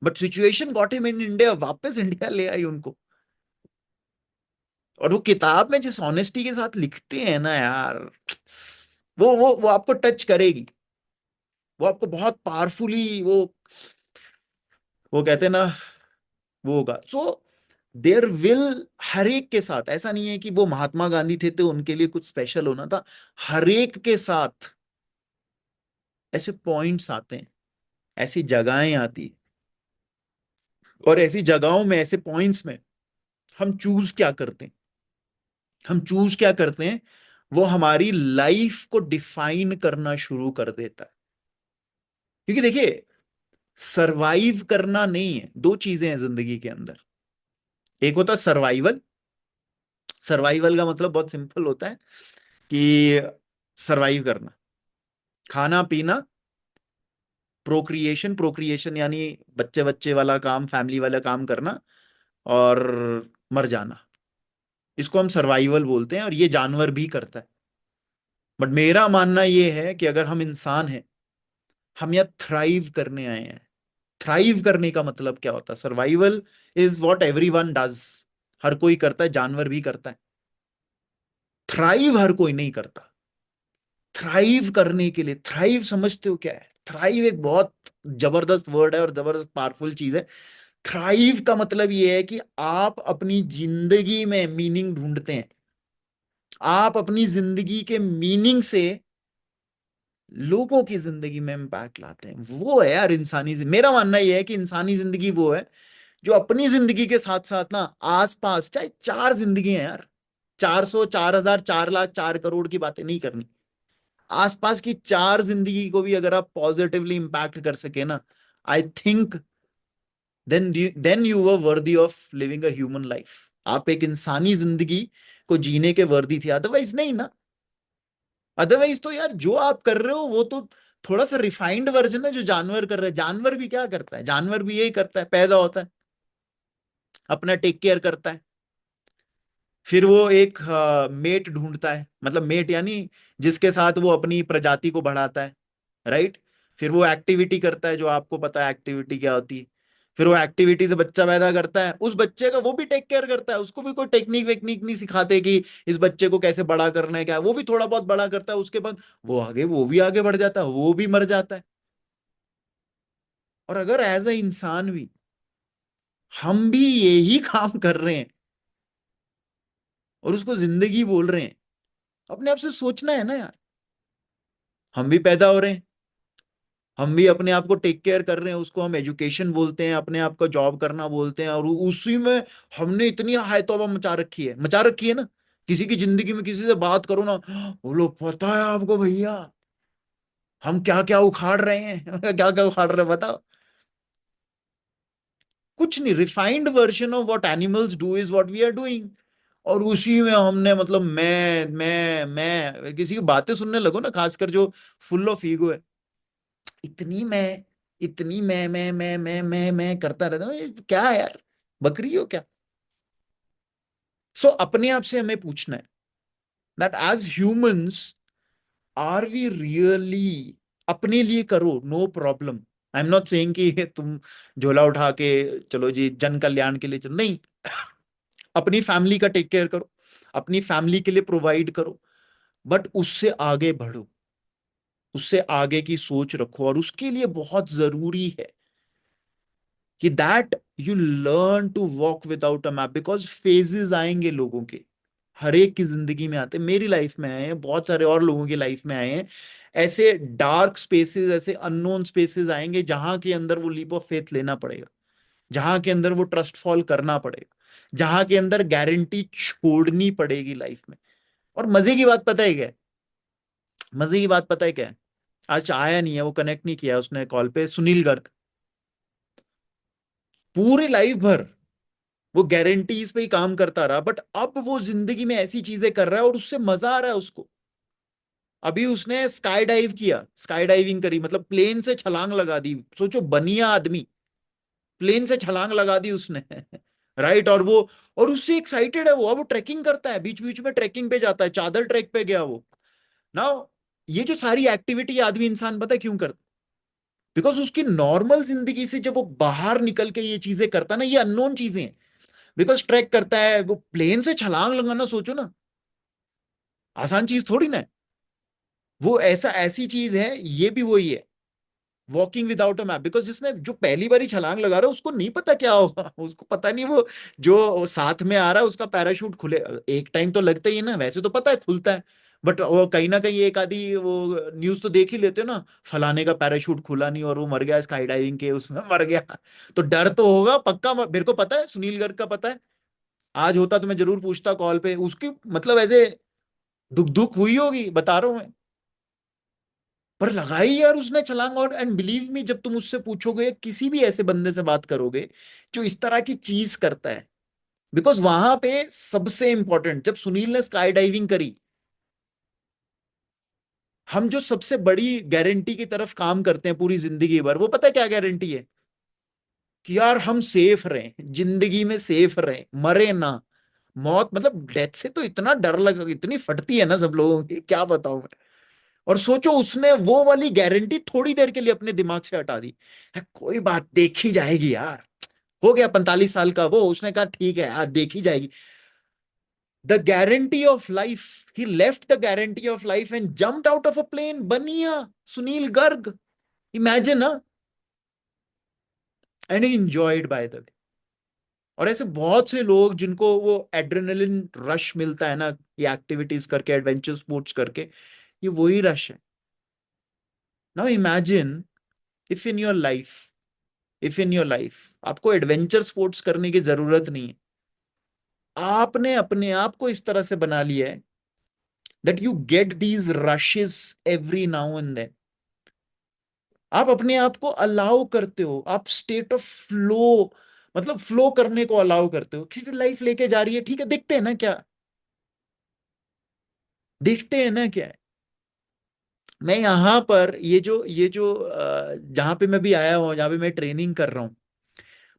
But situation got him in India, वापस इंडिया ले आई उनको। और वो किताब में जिस ऑनेस्टी के साथ लिखते हैं ना यार, वो आपको टच करेगी, वो आपको बहुत पावरफुली वो कहते हैं ना, वो होगा। सो देयर विल, हर एक के साथ, ऐसा नहीं है कि वो महात्मा गांधी थे तो उनके लिए कुछ स्पेशल होना था, हर एक के साथ ऐसे पॉइंट्स आते हैं, ऐसी जगहें आती हैं, और ऐसी जगहों में, ऐसे पॉइंट्स में हम चूज क्या करते हैं, हम चूज क्या करते हैं, वो हमारी लाइफ को डिफाइन करना शुरू कर देता है। क्योंकि देखिए, सरवाइव करना नहीं है, दो चीजें हैं जिंदगी के अंदर। एक होता है सर्वाइवल, सर्वाइवल का मतलब बहुत सिंपल होता है कि सरवाइव करना, खाना पीना, प्रोक्रिएशन, प्रोक्रिएशन यानी बच्चे बच्चे वाला काम, फैमिली वाला काम करना, और मर जाना, इसको हम सर्वाइवल बोलते हैं, और ये जानवर भी करता है। बट मेरा मानना ये है कि अगर हम इंसान हैं, हम यहाँ थ्राइव करने आए हैं। थ्राइव करने का मतलब क्या होता है? Survival is what everyone does, हर कोई करता है, जानवर भी करता है। थ्राइव हर कोई नहीं करता। थ्राइव करने के लिए, थ्राइव समझते हो क्या है? थ्राइव एक बहुत जबरदस्त वर्ड है और जबरदस्त पावरफुल चीज है। थ्राइव का मतलब ये है कि आप अपनी जिंदगी में मीनिंग ढूंढते हैं, आप अपनी जिंदगी के मीनिंग से लोगों की जिंदगी में इम्पैक्ट लाते हैं। वो है यार इंसानी मेरा मानना यह है कि इंसानी जिंदगी वो है जो अपनी जिंदगी के साथ साथ ना आसपास, चाहे चार जिंदगी है यार, 400, 4,000, 4 लाख, 4 करोड़ की बातें नहीं करनी, आसपास की चार जिंदगी को भी अगर आप पॉजिटिवली इंपैक्ट कर सके ना, I think then you were worthy of living a human life. आप एक इंसानी जिंदगी को जीने के वर्दी थे, अदरवाइज नहीं ना। अदरवाइज तो यार जो आप कर रहे हो वो तो थोड़ा सा रिफाइंड वर्जन है जो जानवर कर रहे हैं। जानवर भी क्या करता है? जानवर भी यही करता है, पैदा होता है, अपना टेक केयर करता है, फिर वो एक मेट ढूंढता है, मतलब मेट यानी जिसके साथ वो अपनी प्रजाति को बढ़ाता है, राइट। फिर वो एक्टिविटी करता है, जो आपको पता है एक्टिविटी क्या होती है। फिर वो एक्टिविटी से बच्चा पैदा करता है, उस बच्चे का वो भी टेक केयर करता है, उसको भी कोई टेक्निक वेक्निक नहीं सिखाते कि इस बच्चे को कैसे बड़ा करना है, क्या, वो भी थोड़ा बहुत बड़ा करता है, उसके बाद वो भी आगे बढ़ जाता है, वो भी मर जाता है। और अगर एज अ इंसान भी हम भी यही काम कर रहे हैं और उसको जिंदगी बोल रहे हैं, अपने आप से सोचना है ना यार। हम भी पैदा हो रहे हैं, हम भी अपने आप को टेक केयर कर रहे हैं, उसको हम एजुकेशन बोलते हैं, अपने आप को जॉब करना बोलते हैं, और उसी में हमने इतनी हाय तौबा मचा रखी है ना। किसी की जिंदगी में किसी से बात करो ना, बोलो पता है आपको भैया हम क्या क्या उखाड़ रहे हैं क्या क्या उखाड़ रहे हैं बताओ। कुछ नहीं, refined version of what animals do is what we are doing. और उसी में हमने मतलब मैं किसी की बातें सुनने लगो ना, खासकर जो फुल ऑफ ईगो है, इतनी मैं, इतनी मैं करता रहता हूँ, ये क्या है यार, बकरी हो क्या? सो अपने आप से हमें पूछना है that as humans, are we really, अपने लिए करो, no problem. I am not saying कि तुम झोला उठा के चलो जी जन कल्याण के लिए चलो, नहीं। अपनी फैमिली का टेक केयर करो, अपनी फैमिली के लिए प्रोवाइड करो, बट उससे आगे बढ़ो, उससे आगे की सोच रखो। और उसके लिए बहुत जरूरी है कि that you learn to walk without a map, because phases आएंगे लोगों के, हर एक की जिंदगी में आते हैं, मेरी लाइफ में आए हैं, बहुत सारे और लोगों की लाइफ में आए हैं। ऐसे डार्क स्पेसेस, ऐसे अननोन स्पेसेस आएंगे जहां के अंदर वो लीप ऑफ फेथ लेना पड़ेगा, जहां के अंदर वो ट्रस्ट फॉल करना पड़ेगा, जहां के अंदर गारंटी छोड़नी पड़ेगी लाइफ में। और मजे की बात पता है क्या है? मजे की बात पता है क्या है? आज आया नहीं है, वो कनेक्ट नहीं किया उसने कॉल पे, सुनील गर्ग। पूरी लाइफ भर वो गारंटीज पे ही काम करता रहा, बट अब वो जिंदगी में ऐसी चीजें कर रहा है और उससे मजा आ रहा है उसको। अभी उसने स्काई डाइव किया, स्काई डाइविंग करी, मतलब प्लेन से छलांग लगा दी। सोचो बनिया आदमी, प्लेन से छलांग लगा दी उसने। राइट। और वो, और उससे एक्साइटेड है वो, अब वो ट्रैकिंग करता है, बीच बीच में ट्रैकिंग पे जाता है, चादर ट्रैक पे गया वो। नाउ ये जो सारी एक्टिविटी आदमी इंसान पता है क्यों करता? बिकॉज उसकी नॉर्मल जिंदगी से जब वो बाहर निकल के ये चीजें करता है ना, ये अननोन चीजें हैं। बिकॉज ट्रैक करता है वो, प्लेन से छलांग लगाना, सोचो ना, आसान चीज थोड़ी ना है। वो ऐसा, ऐसी चीज है, ये भी वही है, walking without a map. Because जिसने, जो पहली बारी छलांग लगा रहा है, उसको नहीं पता क्या होगा। उसको पता नहीं वो जो साथ में आ रहा है उसका पैराशूट खुले, एक टाइम तो लगता ही है ना, वैसे तो पता है खुलता है, बट वो कहीं ना कहीं एक आधी वो न्यूज तो देख ही लेते हो ना, फलाने का पैराशूट खुला नहीं और वो मर गया स्काई डाइविंग के उसमें, मर गया। तो डर तो होगा पक्का। मेरे को पता है, सुनील गर्ग का पता है। आज होता तो मैं जरूर पूछता कॉल पे उसकी, मतलब ऐसे दुख दुख हुई होगी, बता रहा हूं मैं। पर लगाई यार उसने छलांग। और एंड बिलीव मी, जब तुम उससे पूछोगे, किसी भी ऐसे बंदे से बात करोगे जो इस तरह की चीज करता है, बिकॉज वहां पे सबसे इंपॉर्टेंट, जब सुनील ने स्काई डाइविंग करी, हम जो सबसे बड़ी गारंटी की तरफ काम करते हैं पूरी जिंदगी भर, वो पता है क्या गारंटी है? कि यार हम सेफ रहें, जिंदगी में सेफ रहें, मरे ना। मौत मतलब डेथ से तो इतना डर लग, इतनी फटती है ना सब लोगों की, क्या बताऊं मैं। और सोचो उसने वो वाली गारंटी थोड़ी देर के लिए अपने दिमाग से हटा दी। है, कोई बात, देखी जाएगी यार। हो गया 45 साल का वो, उसने कहा ठीक है यार, देखी जाएगी। The guarantee of life, he left the guarantee of life and jumped out of a plane. बनिया सुनील गर्ग, इमेजिन ना। And he enjoyed by the way. और ऐसे बहुत से लोग जिनको वो एड्रेनलिन रश मिलता है ना, ये एक्टिविटीज करके, एडवेंचर स्पोर्ट्स करके, ये वही रश है। Now imagine, if in your life, if in your life आपको एडवेंचर स्पोर्ट्स करने की जरूरत नहीं है, आपने अपने आप को इस तरह से बना लिया है that you get these rashes every now and then. आप अपने आप को अलाउ करते हो, आप स्टेट ऑफ फ्लो, मतलब फ्लो करने को अलाउ करते हो। ठीक है, लाइफ लेके जा रही है, ठीक है, देखते हैं ना क्या, देखते हैं ना क्या है। मैं यहाँ पर ये जो जहां पे मैं भी आया हूँ, जहाँ पे मैं ट्रेनिंग कर रहा हूँ,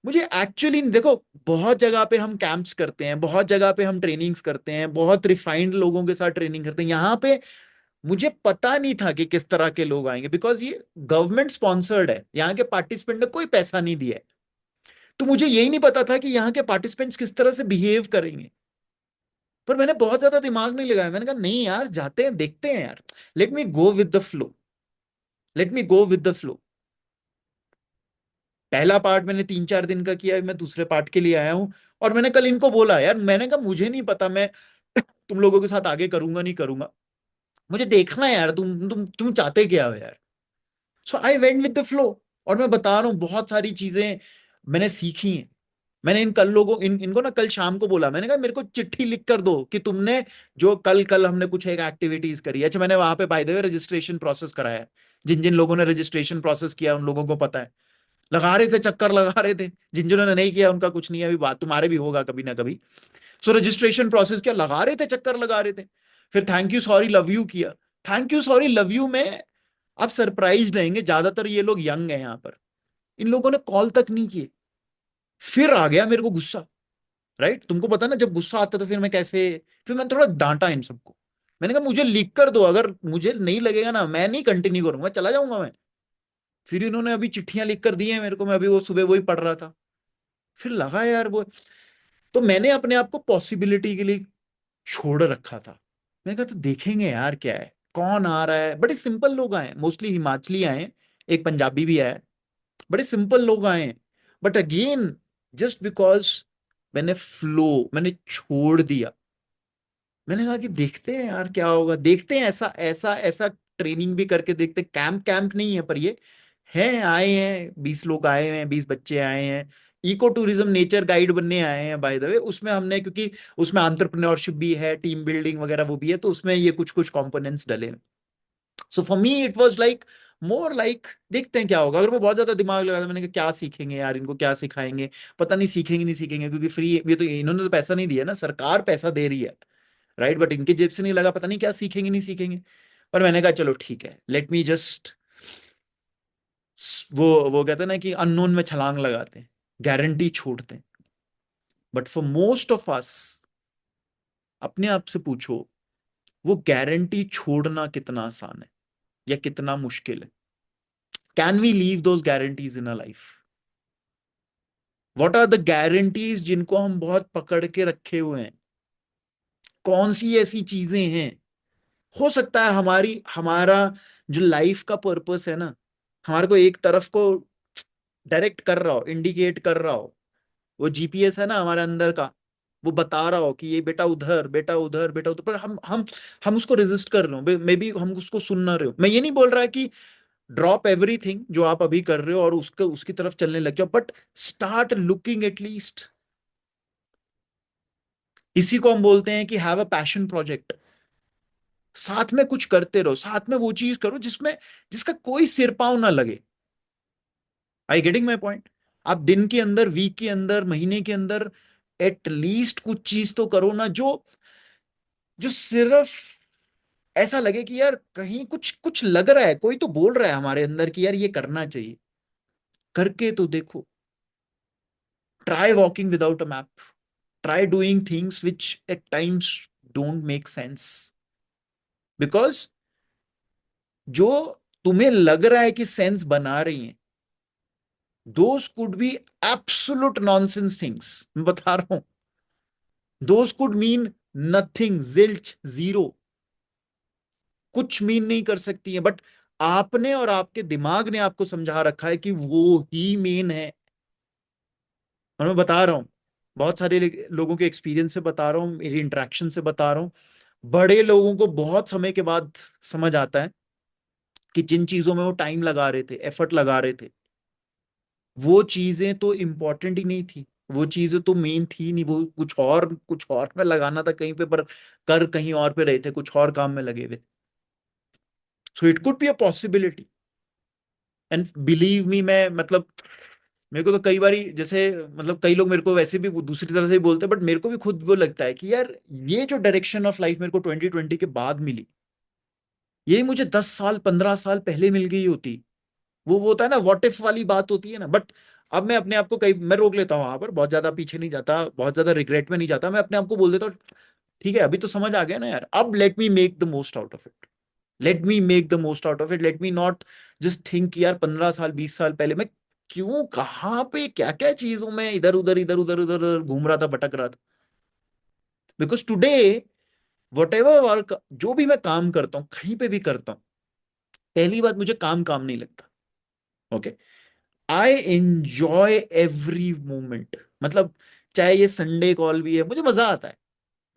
मुझे एक्चुअली देखो, बहुत जगह पे हम कैंप्स करते हैं, बहुत जगह पे हम ट्रेनिंग्स करते हैं, बहुत रिफाइंड लोगों के साथ ट्रेनिंग करते हैं। यहाँ पे मुझे पता नहीं था कि किस तरह के लोग आएंगे, बिकॉज ये गवर्नमेंट स्पॉन्सर्ड है, यहाँ के पार्टिसिपेंट ने कोई पैसा नहीं दिया है। तो मुझे यही नहीं पता था कि यहाँ के पार्टिसिपेंट्स किस तरह से बिहेव करेंगे। पर मैंने बहुत ज्यादा दिमाग नहीं लगाया, मैंने कहा नहीं यार, जाते हैं, देखते हैं यार, let me go with the flow, let me go with the flow. पहला पार्ट मैंने 3-4 दिन का किया, मैं दूसरे पार्ट के लिए आया हूं। और मैंने कल इनको बोला यार, मैंने कहा मुझे नहीं पता मैं तुम लोगों के साथ आगे करूंगा नहीं करूंगा, मुझे देखना है यार, तुम चाहते क्या हो यार। So I went with the flow. और मैं बता रहा हूँ, बहुत सारी चीजें मैंने सीखी हैं। मैंने इन कल लोगों इनको ना कल शाम को बोला, मैंने कहा मेरे को चिट्ठी लिख कर दो कि तुमने जो कल कल हमने कुछ एक एक्टिविटीज करी। अच्छा, मैंने वहां पे bye the way registration process कराया है। जिन जिन लोगों ने रजिस्ट्रेशन प्रोसेस किया उन लोगों को पता है। लगा रहे थे, चक्कर लगा रहे थे। जिन जिन्होंने नहीं किया उनका कुछ नहीं है, अभी बात तुम्हारे भी होगा कभी ना कभी। सो रजिस्ट्रेशन प्रोसेस किया, लगा रहे थे, चक्कर लगा रहे थे। फिर thank you sorry love you किया। Thank you sorry love you में आप सरप्राइज रहेंगे, ज्यादातर ये लोग यंग है यहाँ पर, इन लोगों ने कॉल तक नहीं किए। फिर आ गया मेरे को गुस्सा। राइट, तुमको पता ना जब गुस्सा आता तो फिर मैं कैसे, फिर मैंने थोड़ा डांटा इन सबको। मैंने कहा मुझे लिख कर दो, अगर मुझे नहीं लगेगा ना, मैं नहीं कंटिन्यू करूंगा, चला जाऊंगा मैं। फिर इन्होंने अभी चिट्ठियां लिख कर दी हैं मेरे को, मैं अभी वो सुबह वही पढ़ रहा था। फिर लगा यार वो, तो मैंने अपने आप को पॉसिबिलिटी के लिए छोड़ रखा था। मैंने कहा तो देखेंगे यार क्या है, कौन आ रहा है। बड़े सिंपल लोग आए, मोस्टली हिमाचली आए हैं, एक पंजाबी भी आया है। बड़े सिंपल लोग आए हैं। बट अगेन, जस्ट बिकॉज मैंने फ्लो, मैंने छोड़ दिया। मैंने कहा कि देखते हैं यार क्या होगा, देखते हैं, ऐसा ऐसा ऐसा ट्रेनिंग भी करके देखते। कैंप कैंप नहीं है पर ये हैं, आए हैं 20 लोग आए हैं, 20 बच्चे आए हैं। इको टूरिज्म नेचर गाइड बनने आए हैं बाय द वे। उसमें हमने, क्योंकि उसमें एंटरप्रेन्योरशिप भी है, टीम बिल्डिंग वगैरह वो भी है, तो उसमें ये कुछ कुछ कंपोनेंट्स डले हैं। So for me it was like more like, देखते हैं क्या होगा। अगर मैं बहुत ज्यादा दिमाग लगा था, मैंने कहा क्या सीखेंगे यार, इनको क्या सिखाएंगे, पता नहीं सीखेंगे नहीं सीखेंगे, क्योंकि फ्री, ये तो इन्होंने तो पैसा नहीं दिया ना, सरकार पैसा दे रही है। राइट, बट इनके जेब से नहीं लगा, पता नहीं क्या सीखेंगे नहीं सीखेंगे। पर मैंने कहा चलो ठीक है, लेट मी जस्ट, वो कहते हैं ना कि अननोन में छलांग लगाते हैं, गारंटी छोड़ते हैं। But for most of us, अपने आप से पूछो, वो गारंटी छोड़ना कितना आसान है या कितना मुश्किल है? Can we leave those guarantees in a life? What are the guarantees जिनको हम बहुत पकड़ के रखे हुए हैं? कौन सी ऐसी चीजें हैं? हो सकता है हमारा जो लाइफ का पर्पस है ना, हमारे को एक तरफ को डायरेक्ट कर रहा हो, इंडिकेट कर रहा हो, वो जीपीएस है ना हमारे अंदर का, वो बता रहा हो कि ये बेटा उधर, बेटा उधर, बेटा उधर, पर हम उसको रेजिस्ट कर रहे हो, मे बी हम उसको सुन ना रहे हो। मैं ये नहीं बोल रहा कि ड्रॉप एवरीथिंग जो आप अभी कर रहे हो और उसकी तरफ चलने लग जाओ, बट स्टार्ट लुकिंग एटलीस्ट। इसी को हम बोलते हैं कि हैव अ पैशन प्रोजेक्ट। साथ में कुछ करते रहो, साथ में वो चीज करो जिसका कोई सिर पांव ना लगे। I getting my point? आप दिन के अंदर, वीक के अंदर, महीने के अंदर एटलीस्ट कुछ चीज तो करो ना, जो जो सिर्फ ऐसा लगे कि यार कहीं कुछ कुछ लग रहा है, कोई तो बोल रहा है हमारे अंदर कि यार ये करना चाहिए। करके तो देखो। Try walking without a map, try doing things which at times don't make sense, because जो तुम्हें लग रहा है कि सेंस बना रही हैं, those could be absolute nonsense things. मैं बता रहा हूं, those could mean nothing, zilch, zero, कुछ मीन नहीं कर सकती है। बट आपने और आपके दिमाग ने आपको समझा रखा है कि वो ही मेन है। और मैं बता रहा हूं, बहुत सारे लोगों के एक्सपीरियंस से बता रहा हूं, मेरी इंटरेक्शन से बता रहा हूं, बड़े लोगों को बहुत समय के बाद समझ आता है कि जिन चीजों में वो टाइम लगा रहे थे, एफर्ट लगा रहे थे, वो चीजें तो इंपॉर्टेंट ही नहीं थी, वो चीजें तो मेन थी नहीं, वो कुछ और में लगाना था कहीं पे, पर कर कहीं और पे रहे थे, कुछ और काम में लगे हुए थे। So it could be a possibility. And believe me, मैं मतलब, मेरे को तो कई बारी जैसे, मतलब कई लोग मेरे को वैसे भी वो दूसरी तरह से ही बोलते हैं, बट मेरे को भी खुद वो लगता है कि यार ये जो डायरेक्शन ऑफ लाइफ मेरे को 2020 के बाद मिली, ये मुझे 10 साल 15 साल पहले मिल गई होती। वो होता है ना, व्हाट इफ वाली बात होती है ना। बट अब मैं अपने आप को कई, मैं रोक लेता हूँ वहां पर, बहुत ज्यादा पीछे नहीं जाता, बहुत ज्यादा रिग्रेट में नहीं जाता, मैं अपने आप को बोल देता हूँ ठीक है, अभी तो समझ आ गया ना यार, अब let me make the most out of it. Let me make the most out of it, let me not just think यार 15 साल 20 साल पहले मैं क्यों, कहाँ पे, क्या क्या चीजों में इधर उधर इधर उधर उधर उधर घूम रहा था, भटक रहा था। Because today what ever work, जो भी मैं काम करता हूँ, कहीं पे भी करता हूँ, पहली बात, मुझे काम काम नहीं लगता। Okay, I enjoy every moment. मतलब चाहे ये संडे कॉल भी है, मुझे मजा आता है।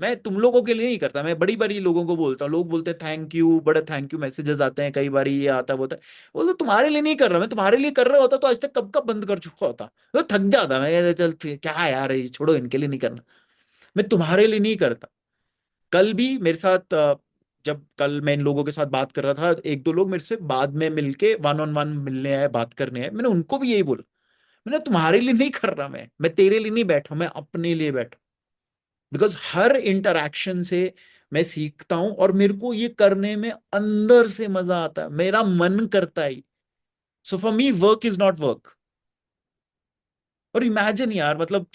मैं तुम लोगों के लिए नहीं करता, मैं बड़ी बड़ी लोगों को बोलता हूँ, लोग बोलते हैं थैंक यू, बड़े थैंक यू मैसेजेस आते हैं कई बार, ये आता है वो आता है। बोलते तुम्हारे लिए नहीं कर रहा, मैं तुम्हारे लिए कर रहा होता तो आज तक कब का बंद कर चुका होता। तो थक जाता मैं, चल क्या है यार, ये छोड़ो, इनके लिए नहीं करना। मैं तुम्हारे लिए नहीं करता। कल भी मेरे साथ जब कल मैं इन लोगों के साथ बात कर रहा था, एक दो लोग मेरे से बाद में मिलके वन ऑन वन मिलने आए, बात करने आए, मैंने उनको भी यही बोला, मैंने तुम्हारे लिए नहीं कर रहा, मैं तेरे लिए नहीं बैठा, मैं अपने लिए बैठा। बिकॉज हर इंटरैक्शन से मैं सीखता हूं, और मेरे को ये करने में अंदर से मजा आता है, मेरा मन करता है। So for me work is not work. और इमेजिन यार, मतलब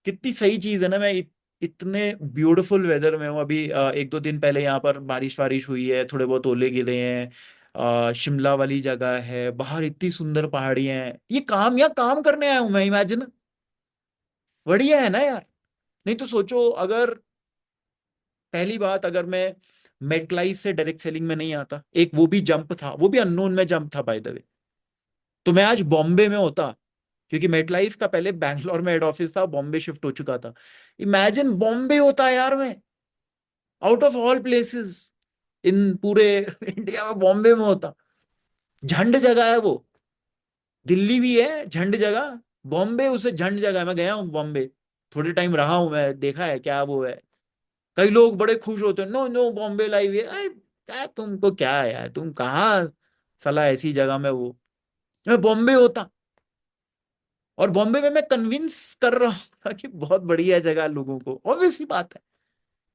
कितनी सही चीज है ना, मैं इतने ब्यूटीफुल वेदर में हूँ अभी। एक दो दिन पहले यहाँ पर बारिश वारिश हुई है, थोड़े बहुत ओले गिरे हैं। शिमला वाली जगह है, बाहर इतनी सुंदर पहाड़ियां हैं, ये काम, या काम करने आया हूं मैं, इमेजिन। बढ़िया है ना यार? नहीं तो सोचो, अगर पहली बात, अगर मैं मेटलाइफ से डायरेक्ट सेलिंग में नहीं आता, एक वो भी जंप था, वो भी अननोन में जंप था बाय द वे, तो मैं आज बॉम्बे में होता। क्योंकि मेटलाइफ का पहले बैंगलोर में हेड ऑफिस था, बॉम्बे शिफ्ट हो चुका था। इमेजिन बॉम्बे होता यार मैं, out of all places in पूरे इंडिया में बॉम्बे में होता। झंड जगह है वो, दिल्ली भी है झंड जगह, बॉम्बे उसे झंड जगह है। मैं गया हूँ बॉम्बे, थोड़े टाइम रहा हूं, मैं देखा है क्या वो है। कई लोग बड़े खुश होते हैं, नो नो बॉम्बे लाइव है, अरे क्या तुमको क्या है यार, तुम कहाँ साला ऐसी जगह में वो। मैं बॉम्बे होता, और बॉम्बे में मैं कन्विंस कर रहा हूँ कि बहुत बढ़िया जगह, लोगों को, ऑब्वियसली बात है।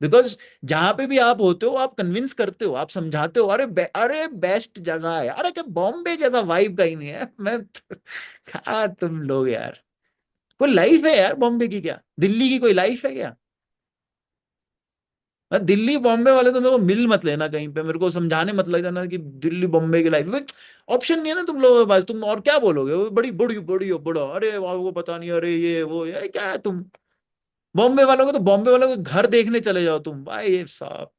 बिकॉज जहां पे भी आप होते हो आप कन्विंस करते हो, आप समझाते हो, अरे बेस्ट जगह है यार, कि बॉम्बे जैसा वाइब कहीं नहीं है। कहा तुम लोग यार, कोई लाइफ है यार बॉम्बे की क्या, दिल्ली की कोई लाइफ है क्या? दिल्ली बॉम्बे वाले तो मेरे को मिल मत लेना कहीं पे, मेरे को समझाने मत लग जाना कि दिल्ली बॉम्बे की लाइफ में ऑप्शन नहीं है ना तुम लोगों के पास, तुम और क्या बोलोगे, वो बड़ी बड़ी बड़ी बड़ा, अरे वाह वो पता नहीं, अरे ये वो, ये क्या है तुम। बॉम्बे वालों को तो बॉम्बे वालों को घर देखने चले जाओ तुम भाई साहब।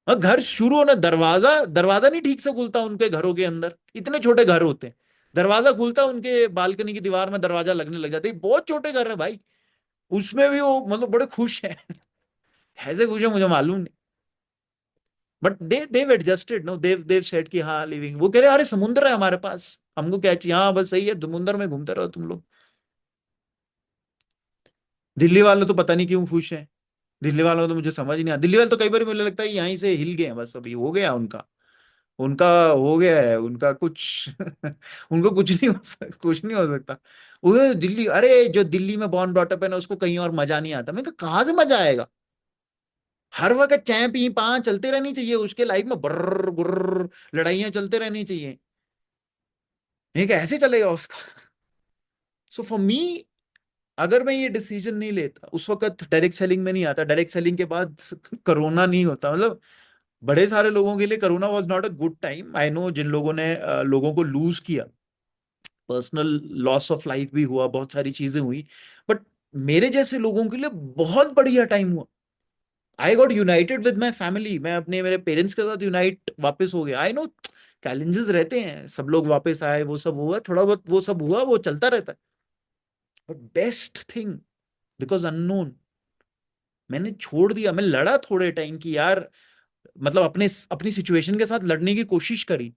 घर शुरू होना, दरवाजा दरवाजा नहीं ठीक से खुलता उनके घरों के अंदर, इतने छोटे घर होते हैं। दरवाजा खुलता उनके बालकनी की दीवार में दरवाजा लगने लग जाता है, बहुत छोटे घर है भाई। उसमें भी वो मतलब बड़े खुश हैं। ऐसे खुश है मुझे मालूम नहीं, but Dev adjusted, no, Dev said कि हाँ लिविंग, वो कह रहे अरे समुद्र है हमारे पास, हमको क्या चाहिए, हाँ बस सही है, समुद्र में घूमते रहो तुम लोग। दिल्ली वाले तो पता नहीं क्यों खुश हैं, दिल्ली वालों को तो मुझे समझ नहीं आता, दिल्ली वाले तो कई बार मुझे लगता है यहीं से हिल गए हैं, बस अभी हो गया उनका, उनका हो गया है उनका कुछ। उनको कुछ नहीं हो सकता। वो दिल्ली, अरे जो दिल्ली में बॉर्न ब्रॉटअप है ना, उसको कहीं और मजा नहीं आता। मैं कहा कहाँ से मजा आएगा, हर वक्त चैं पी पा चलते रहनी चाहिए उसके लाइफ में, बर्र गुर्र लड़ाइयां चलते रहनी चाहिए, ये कैसे चलेगा उसका। सो फॉर मी, अगर मैं ये डिसीजन नहीं लेता उस वक्त, डायरेक्ट सेलिंग में नहीं आता, डायरेक्ट सेलिंग के बाद कोरोना नहीं होता, मतलब बड़े सारे लोगों के लिए corona was not a good time, I know, जिन लोगों ने लोगों को लूज किया, पर्सनल लॉस ऑफ लाइफ भी हुआ, बहुत सारी चीजें हुई, बट मेरे जैसे लोगों के लिए बहुत बढ़िया टाइम हुआ। I got United with my family, मैं अपने मेरे पेरेंट्स के साथ यूनाइट वापस हो गया। आई नो चैलेंजेस रहते हैं, सब लोग वापस आए, वो सब हुआ, थोड़ा बहुत वो सब हुआ, वो चलता रहता है, but best thing, because unknown, मैंने छोड़ दिया, मैं लड़ा थोड़े टाइम की यार, मतलब अपनी सिचुएशन के साथ लड़ने की कोशिश करी,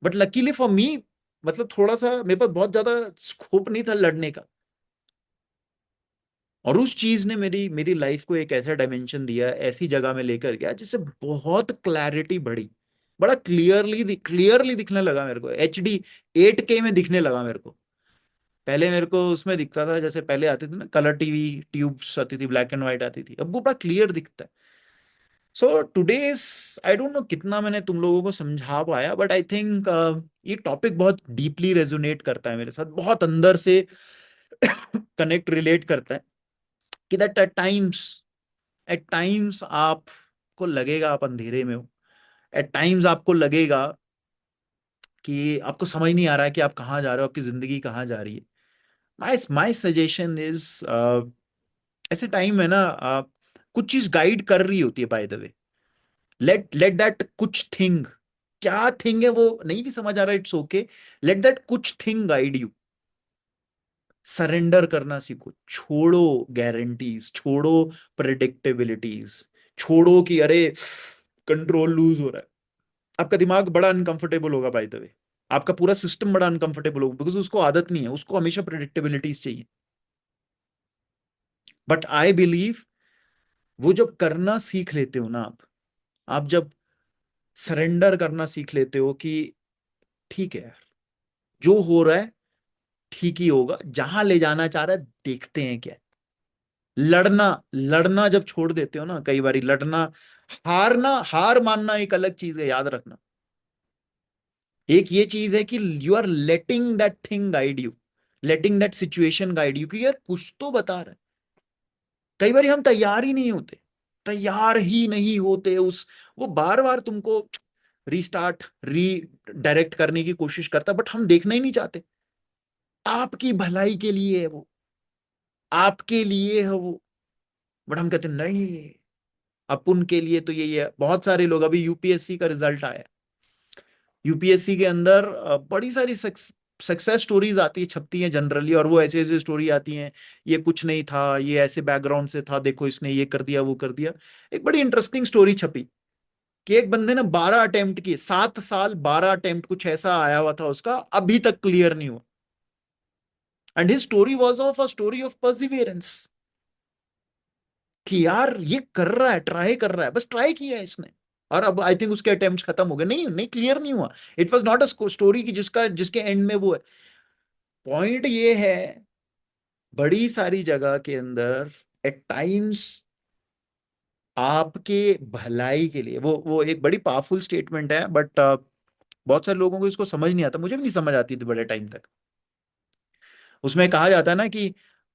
बट लकीली फॉर मी, मतलब थोड़ा सा मेरे पास बहुत ज्यादा स्कोप नहीं था लड़ने का, और उस चीज ने मेरी मेरी लाइफ को एक ऐसा डायमेंशन दिया, ऐसी जगह में लेकर गया जिससे बहुत क्लैरिटी बढ़ी, बड़ा क्लियरली दिखने लगा मेरे को, HD 8K में दिखने लगा मेरे को। पहले मेरे को उसमें दिखता था, जैसे पहले आती थी ना कलर टीवी ट्यूब्स आती थी, ब्लैक एंड व्हाइट आती थी, अब वो बड़ा क्लियर दिखता है। So today's, I don't know कितना मैंने तुम लोगों को समझा पाया, बट आई थिंक ये टॉपिक बहुत डीपली रेजोनेट करता है मेरे साथ, बहुत अंदर से कनेक्ट रिलेट करता है, कि दैट एट टाइम्स आपको लगेगा आप अंधेरे में हो, एट टाइम्स आपको लगेगा कि आपको समझ नहीं आ रहा है कि आप कहाँ जा रहे हो, आपकी जिंदगी कहाँ जा रही है। माई सजेशन इज, ऐसे टाइम में ना कुछ चीज गाइड कर रही होती है, bye the way, let that कुछ थिंग, क्या थिंग है वो नहीं भी समझ आ रहा, इट्स ओके, लेट दैट कुछ थिंग गाइड यू। सरेंडर करना सीखो, छोड़ो गारंटीज, छोड़ो प्रेडिक्टेबिलिटीज, छोड़ो कि अरे कंट्रोल लूज हो रहा है। आपका दिमाग बड़ा अनकंफर्टेबल होगा बाय द वे, आपका पूरा सिस्टम बड़ा अनकंफर्टेबल होगा, बिकॉज उसको आदत नहीं है, उसको हमेशा प्रेडिक्टेबिलिटीज चाहिए। बट आई बिलीव, वो जब करना सीख लेते हो ना आप जब सरेंडर करना सीख लेते हो कि ठीक है यार, जो हो रहा है ठीक ही होगा, जहां ले जाना चाह रहा है देखते हैं क्या है। लड़ना लड़ना जब छोड़ देते हो ना, कई बार लड़ना, हार मानना एक अलग चीज है, याद रखना। एक ये चीज है कि you are letting that thing guide you, letting that situation guide you, कि यार कुछ तो बता रहा है। कई बार हम तैयार ही नहीं होते, तैयार ही नहीं होते, उस वो बार बार तुमको रीस्टार्ट री डायरेक्ट करने की कोशिश करता, बट हम देखना ही नहीं चाहते। आपकी भलाई के लिए है वो, आपके लिए है वो, बट हम कहते हैं नहीं, अपन के लिए तो यही है। बहुत सारे लोग, अभी यूपीएससी का रिजल्ट आया, यूपीएससी के अंदर बड़ी सारी सक्सेस स्टोरीज आती है, छपती हैं जनरली, और वो ऐसे ऐसे स्टोरी आती हैं, ये कुछ नहीं था, ये ऐसे बैकग्राउंड से था, देखो इसने ये कर दिया वो कर दिया। एक बड़ी इंटरेस्टिंग स्टोरी छपी कि एक बंदे ने 12 अटेम्प्ट किए, 7 साल 12 अटेम्प्ट, कुछ ऐसा आया हुआ था उसका, अभी तक क्लियर नहीं हुआ, and his story was of a story of Perseverance, कि यार ये कर रहा है, ट्राई कर रहा है, बस ट्राई किया है इसने, और अब आई थिंक उसके अटेम्प्ट खत्म हो गए, नहीं नहीं क्लियर नहीं हुआ। It was not a story की जिसके एंड में वो है। पॉइंट ये है, बड़ी सारी जगह के अंदर एट टाइम्स आपके भलाई के लिए, वो एक बड़ी पावरफुल स्टेटमेंट है, बट बहुत सारे लोगों को इसको समझ नहीं आता, मुझे भी नहीं समझ आती थी बड़े टाइम तक। उसमें कहा जाता है ना कि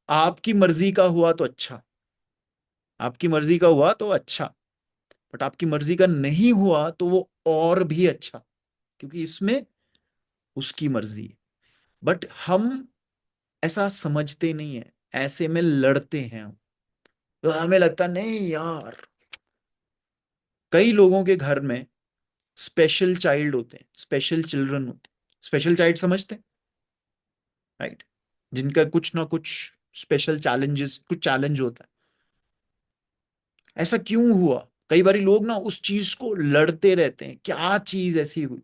आपकी मर्जी का हुआ तो अच्छा, आपकी मर्जी का हुआ तो अच्छा, बट आपकी मर्जी का नहीं हुआ तो वो और भी अच्छा, क्योंकि इसमें उसकी मर्जी है। बट हम ऐसा समझते नहीं है, ऐसे में लड़ते हैं हम। तो हमें लगता नहीं यार, कई लोगों के घर में स्पेशल चाइल्ड होते हैं, स्पेशल चिल्ड्रन होते हैं, स्पेशल चाइल्ड समझते हैं, राइट, जिनका कुछ ना कुछ स्पेशल चैलेंजेस, कुछ चैलेंज होता है। ऐसा क्यों हुआ? कई बार लोग ना उस चीज को लड़ते रहते हैं, क्या चीज ऐसी हुई।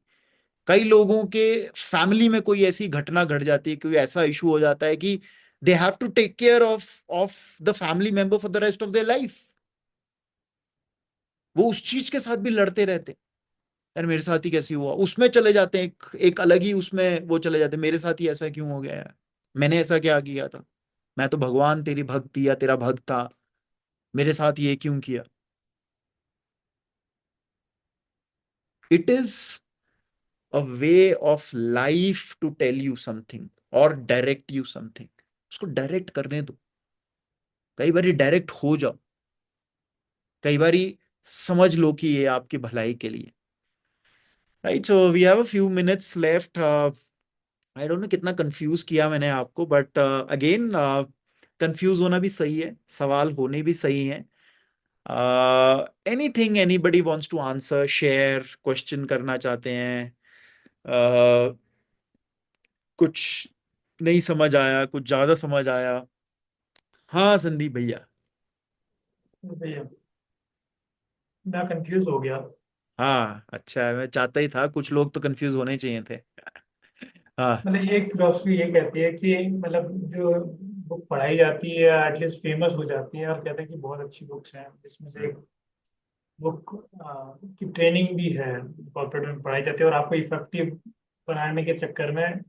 कई लोगों के फैमिली में कोई ऐसी घटना घट जाती है, कोई ऐसा इशू हो जाता है कि they have to take care of the family member for the rest of their life. वो उस चीज के साथ भी लड़ते रहते हैं, यार मेरे साथ ही कैसे हुआ, उसमें चले जाते हैं, एक अलग ही उसमें वो चले जाते हैं, मेरे साथ ही ऐसा क्यों हो गया यार, मैंने ऐसा क्या किया था, मैं तो भगवान तेरी भक्ति या तेरा भक्त था, मेरे साथ ये क्यों किया। It is a way of life to tell you something और डायरेक्ट यू समथिंग। उसको डायरेक्ट करने दो, कई बार डायरेक्ट हो जाओ, कई बार समझ लो कि ये आपकी भलाई के लिए। Right, so we have a few minutes left. I don't know कितना कंफ्यूज किया मैंने आपको, बट अगेन कंफ्यूज होना भी सही है, सवाल होने भी सही है। Anything anybody wants to answer, share, question करना चाहते हैं, uh, कुछ नहीं समझ आया, कुछ ज्यादा समझ आया? हाँ संदीप भैया। भैया मैं कंफ्यूज हो गया। हाँ अच्छा है, मैं चाहता ही था, कुछ लोग तो कंफ्यूज होने चाहिए थे। हाँ। मतलब एक फिलोसफी ये कहती है कि मतलब जो बुक पढ़ाई जाती है एटलीस्ट फेमस हो जाती है, और कहते हैं कि बहुत अच्छी बुक्स हैं, इसमें से एक बुक की ट्रेनिंग भी है, कॉर्पोरेट में पढ़ाई जाती है, और आपको इफेक्टिव बनाने के चक्कर में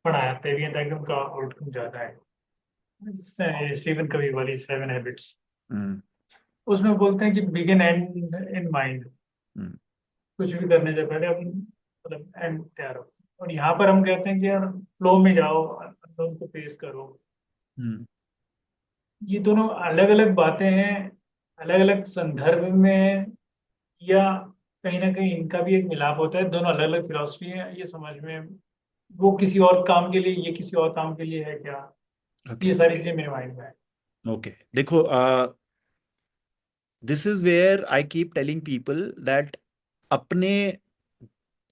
पढ़ाते भी हैं ताकि उनका आउटकम ज्यादा है। स्टीवन कवी वाली 7 हैबिट्स, हम्म। उसमें बोलते हैं कि बिगिन एंड इन माइंड, हम्म। कुछ भी करने से पहले हम मतलब एंड तैयार हो। और यहाँ पर हम कहते हैं कि यार फ्लो में जाओ, उनको फेस करो। हम्म। ये दोनों अलग अलग बातें हैं, अलग अलग संदर्भ में, या कहीं ना कहीं इनका भी एक मिलाप होता है, दोनों अलग अलग फिलोसफी है, ये समझ में। वो किसी और काम के लिए, ये किसी और काम के लिए है क्या, ओके। ये सारी चीजें मेरे माइंड में है। ओके, देखो, this is where I keep telling people that अपने,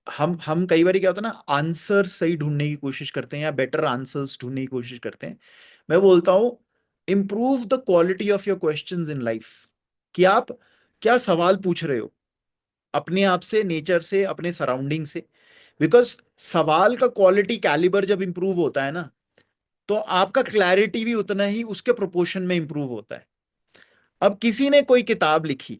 हम कई बार क्या होता है ना, आंसर सही ढूंढने की कोशिश करते हैं या बेटर आंसर्स ढूंढने की कोशिश करते हैं। मैं बोलता हूं, improve the quality of your questions in life, कि आप क्या सवाल पूछ रहे हो अपने आप से, नेचर से, अपने सराउंडिंग से। बिकॉज सवाल का क्वालिटी कैलिबर जब इंप्रूव होता है ना, तो आपका क्लैरिटी भी उतना ही उसके प्रोपोर्शन में इंप्रूव होता है। अब किसी ने कोई किताब लिखी,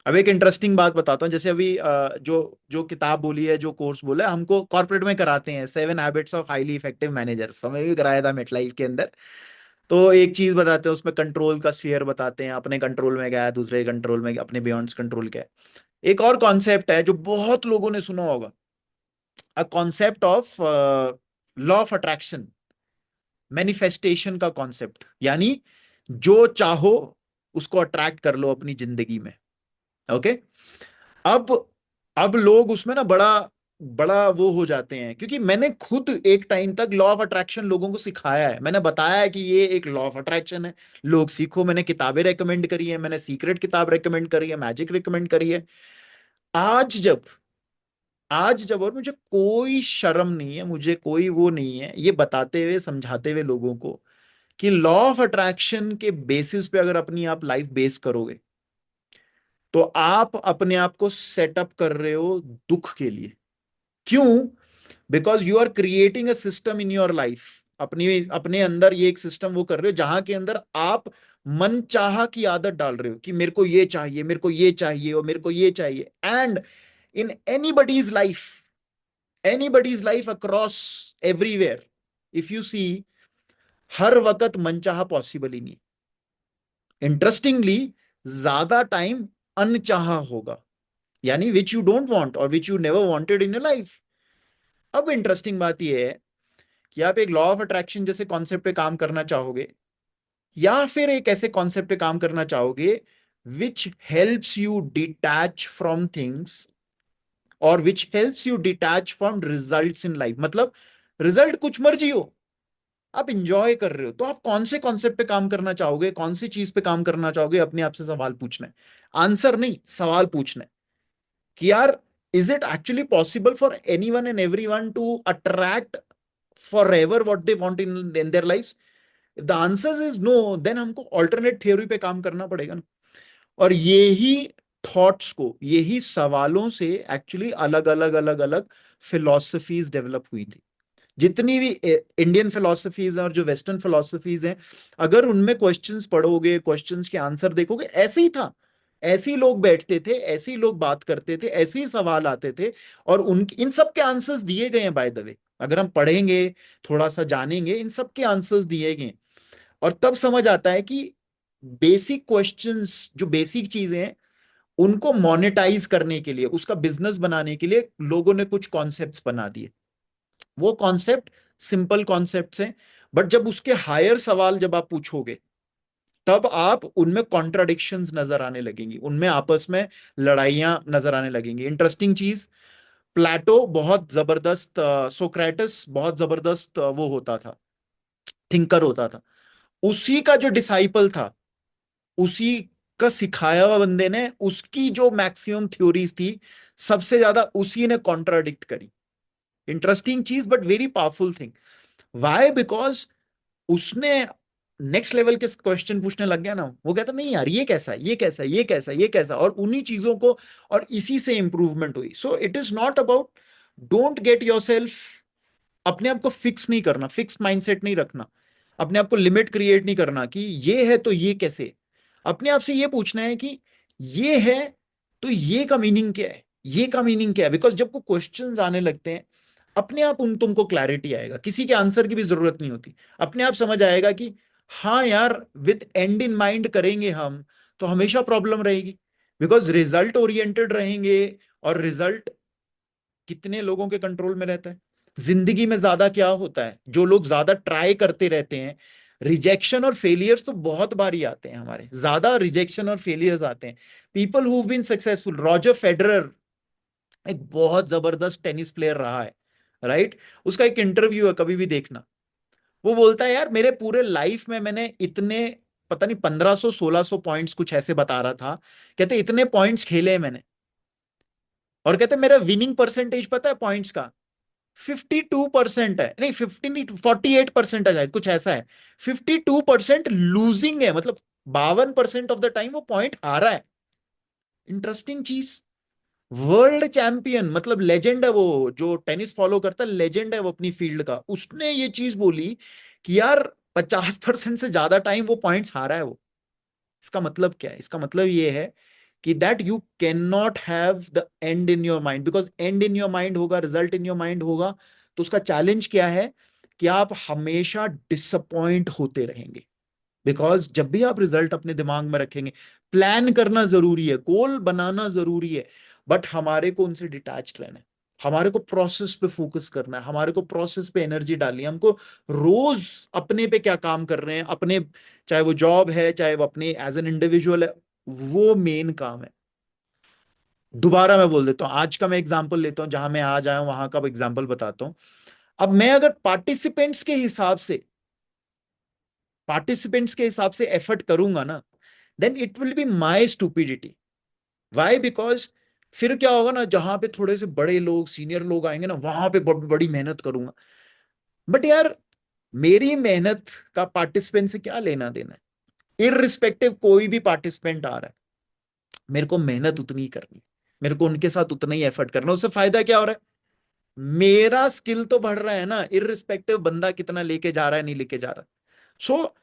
अब एक इंटरेस्टिंग बात बताता हूँ, जैसे अभी जो जो किताब बोली है, जो कोर्स बोला है, हमको कॉर्पोरेट में कराते हैं 7 habits of highly effective managers, हमें भी कराया था मेटलाइफ के अंदर। तो एक चीज बताते हैं उसमें, कंट्रोल का स्फीयर बताते हैं, अपने कंट्रोल में क्या है, दूसरे कंट्रोल में, अपने बियॉन्ड कंट्रोल क्या है। एक और कॉन्सेप्ट है जो बहुत लोगों ने सुना होगा, a concept of law of attraction, manifestation का कॉन्सेप्ट, यानी जो चाहो उसको अट्रैक्ट कर लो अपनी जिंदगी में। ओके। अब अब लोग उसमें ना बड़ा बड़ा वो हो जाते हैं, क्योंकि मैंने खुद एक टाइम तक लॉ ऑफ अट्रैक्शन लोगों को सिखाया है, मैंने बताया है कि ये एक लॉ ऑफ अट्रैक्शन है, लोग सीखो, मैंने किताबें रेकमेंड करी है, मैंने सीक्रेट किताब रेकमेंड करी है, मैजिक रेकमेंड करी है। आज जब आज जब और मुझे कोई शर्म नहीं है, मुझे कोई वो नहीं है ये बताते हुए, समझाते हुए लोगों को कि लॉ ऑफ अट्रैक्शन के बेसिस पे अगर अपनी आप लाइफ बेस करोगे, तो आप अपने आप को सेटअप कर रहे हो दुख के लिए। क्यों? Because you are creating a system in your life, अपनी अपने अंदर ये एक सिस्टम वो कर रहे हो जहां के अंदर आप मन चाहा की आदत डाल रहे हो कि मेरे को ये चाहिए, मेरे को ये चाहिए और मेरे को ये चाहिए। And in anybody's life across everywhere, if you see, हर वक्त मनचाहा पॉसिबल ही नहीं। इंटरेस्टिंगली ज्यादा टाइम अनचाहा होगा, यानी विच यू डोंट वांट और which you never wanted in your life. अब इंटरेस्टिंग बात यह है कि आप एक लॉ ऑफ अट्रैक्शन जैसे कॉन्सेप्ट पे काम करना चाहोगे, या फिर एक ऐसे कॉन्सेप्ट पे काम करना चाहोगे which helps you detach from things और which helps you detach from results in life. मतलब रिजल्ट कुछ मर्जी हो, आप इंजॉय कर रहे हो, तो आप कौन से कॉन्सेप्ट पे काम करना चाहोगे, कौन सी चीज पे काम करना चाहोगे, अपने आप से सवाल पूछना है। आंसर नहीं, सवाल पूछना है कि यार is it actually possible for anyone and everyone to attract forever what they want in their life. If the answer is no, then हमको ऑल्टरनेट थ्योरी पे काम करना पड़ेगा ना। और यही थॉट्स को, यही सवालों से एक्चुअली अलग अलग अलग अलग फिलॉसफीज डेवलप हुई थी। जितनी भी इंडियन फिलॉसफीज हैं और जो वेस्टर्न फिलॉसफीज हैं, अगर उनमें क्वेश्चंस पढ़ोगे, क्वेश्चंस के आंसर देखोगे, ऐसे ही था। ऐसे ही लोग बैठते थे, ऐसे ही लोग बात करते थे, ऐसे ही सवाल आते थे, और उन इन सब के आंसर्स दिए गए हैं बाय द वे। अगर हम पढ़ेंगे, थोड़ा सा जानेंगे, इन सब के आंसर्स दिए गए हैं। और तब समझ आता है कि बेसिक क्वेश्चंस, जो बेसिक चीजें हैं, उनको मोनेटाइज करने के लिए, उसका बिजनेस बनाने के लिए लोगों ने कुछ कॉन्सेप्ट्स बना दिए। वो कॉन्सेप्ट सिंपल कॉन्सेप्ट्स हैं, बट जब उसके हायर सवाल जब आप पूछोगे, तब आप उनमें कॉन्ट्राडिक्शंस नजर आने लगेंगी, उनमें आपस में लड़ाइयां नजर आने लगेंगी। इंटरेस्टिंग चीज, प्लेटो बहुत जबरदस्त, सोक्रेटिस बहुत जबरदस्त वो होता था, थिंकर होता था। उसी का जो डिसाइपल था, उसी का सिखाया हुआ बंदे ने, उसकी जो मैक्सिमम थ्योरीज थी, सबसे ज्यादा उसी ने कॉन्ट्राडिक्ट करी। इंटरेस्टिंग चीज, but very powerful thing. Why? Because उसने नेक्स्ट लेवल के क्वेश्चन पूछने लग गया ना। वो कहता नहीं यार, ये कैसा, ये कैसा, ये कैसा, ये कैसा, और उन्हीं चीजों को, और इसी से इंप्रूवमेंट हुई। So it is not about, don't get your self, अपने आप को फिक्स नहीं करना, फिक्स माइंडसेट नहीं रखना, अपने आप को लिमिट क्रिएट नहीं करना कि ये है तो ये कैसे। अपने आप से ये पूछना है कि ये है तो ये का मीनिंग क्या है, ये का मीनिंग क्या है। बिकॉज जब को क्वेश्चंस आने लगते हैं, अपने आप उन तुमको क्लैरिटी आएगा, किसी के आंसर की भी जरूरत नहीं होती। अपने आप समझ आएगा कि हाँ यार, विद एंड इन माइंड करेंगे हम, तो हमेशा प्रॉब्लम रहेगी। बिकॉज रिजल्ट ओरिएंटेड रहेंगे, और रिजल्ट कितने लोगों के कंट्रोल में रहता है। जिंदगी में ज्यादा क्या होता है, जो लोग ज्यादा ट्राई करते रहते हैं, रिजेक्शन और फेलियर्स तो बहुत बारी आते हैं, हमारे ज्यादा रिजेक्शन और फेलियर्स आते हैं। People who been successful, Roger Federer एक बहुत जबरदस्त टेनिस प्लेयर रहा है, राइट? उसका एक इंटरव्यू है, कभी भी देखना। वो बोलता है यार, मेरे पूरे लाइफ में मैंने इतने, पता नहीं 1500 1600 पॉइंट्स कुछ ऐसे बता रहा था, कहते इतने पॉइंट्स खेले हैं मैंने। और कहते मेरा विनिंग परसेंटेज पता है पॉइंट्स का, 52% है, नहीं 50 48% है शायद, कुछ ऐसा है। 52% लूजिंग है, मतलब 52% ऑफ द टाइम वो पॉइंट हारा है। इंटरेस्टिंग चीज, वर्ल्ड चैंपियन, मतलब लेजेंड है वो, जो टेनिस फॉलो करता है, लेजेंड है वो अपनी फील्ड का, उसने ये चीज बोली कि यार 50% से ज्यादा टाइम वो पॉइंट्स हारा है वो। इसका मतलब क्या है? इसका मतलब ये है कि that you can not have the and in your mind, because and in your mind होगा, रिजल्ट इन योर माइंड होगा, तो उसका चैलेंज क्या है कि आप हमेशा डिसअपॉइंट होते रहेंगे। बिकॉज जब भी आप रिजल्ट अपने दिमाग में रखेंगे, प्लान करना जरूरी है, गोल बनाना जरूरी है, बट हमारे को उनसे डिटैच्ड रहना है। हमारे को प्रोसेस पे फोकस करना है, हमारे को प्रोसेस पे एनर्जी डालनी है। हमको रोज अपने पे क्या काम कर रहे हैं, अपने, चाहे वो जॉब है, चाहे वो अपने एज एन इंडिविजुअल है, वो मेन काम है। दोबारा मैं बोल देता हूँ, आज का मैं एग्जांपल लेता हूँ, जहां मैं आज आया हूं वहां का एग्जांपल बताता हूँ। अब मैं अगर पार्टिसिपेंट्स के हिसाब से एफर्ट करूंगा ना, then it will be my stupidity. Why? Because फिर क्या होगा ना, जहां पे थोड़े से बड़े लोग, सीनियर लोग आएंगे ना, वहां पे बड़ी मेहनत करूंगा। बट यार, मेरी मेहनत का पार्टिसिपेंट से क्या लेना देना है? इररिस्पेक्टिव कोई भी पार्टिसिपेंट आ रहा है, मेरे को मेहनत उतनी ही करनी है, मेरे को उनके साथ उतना ही एफर्ट करना है। उससे फायदा क्या हो रहा है? मेरा स्किल तो बढ़ रहा है ना, इररिस्पेक्टिव बंदा कितना लेके जा रहा है, नहीं लेके जा रहा। सो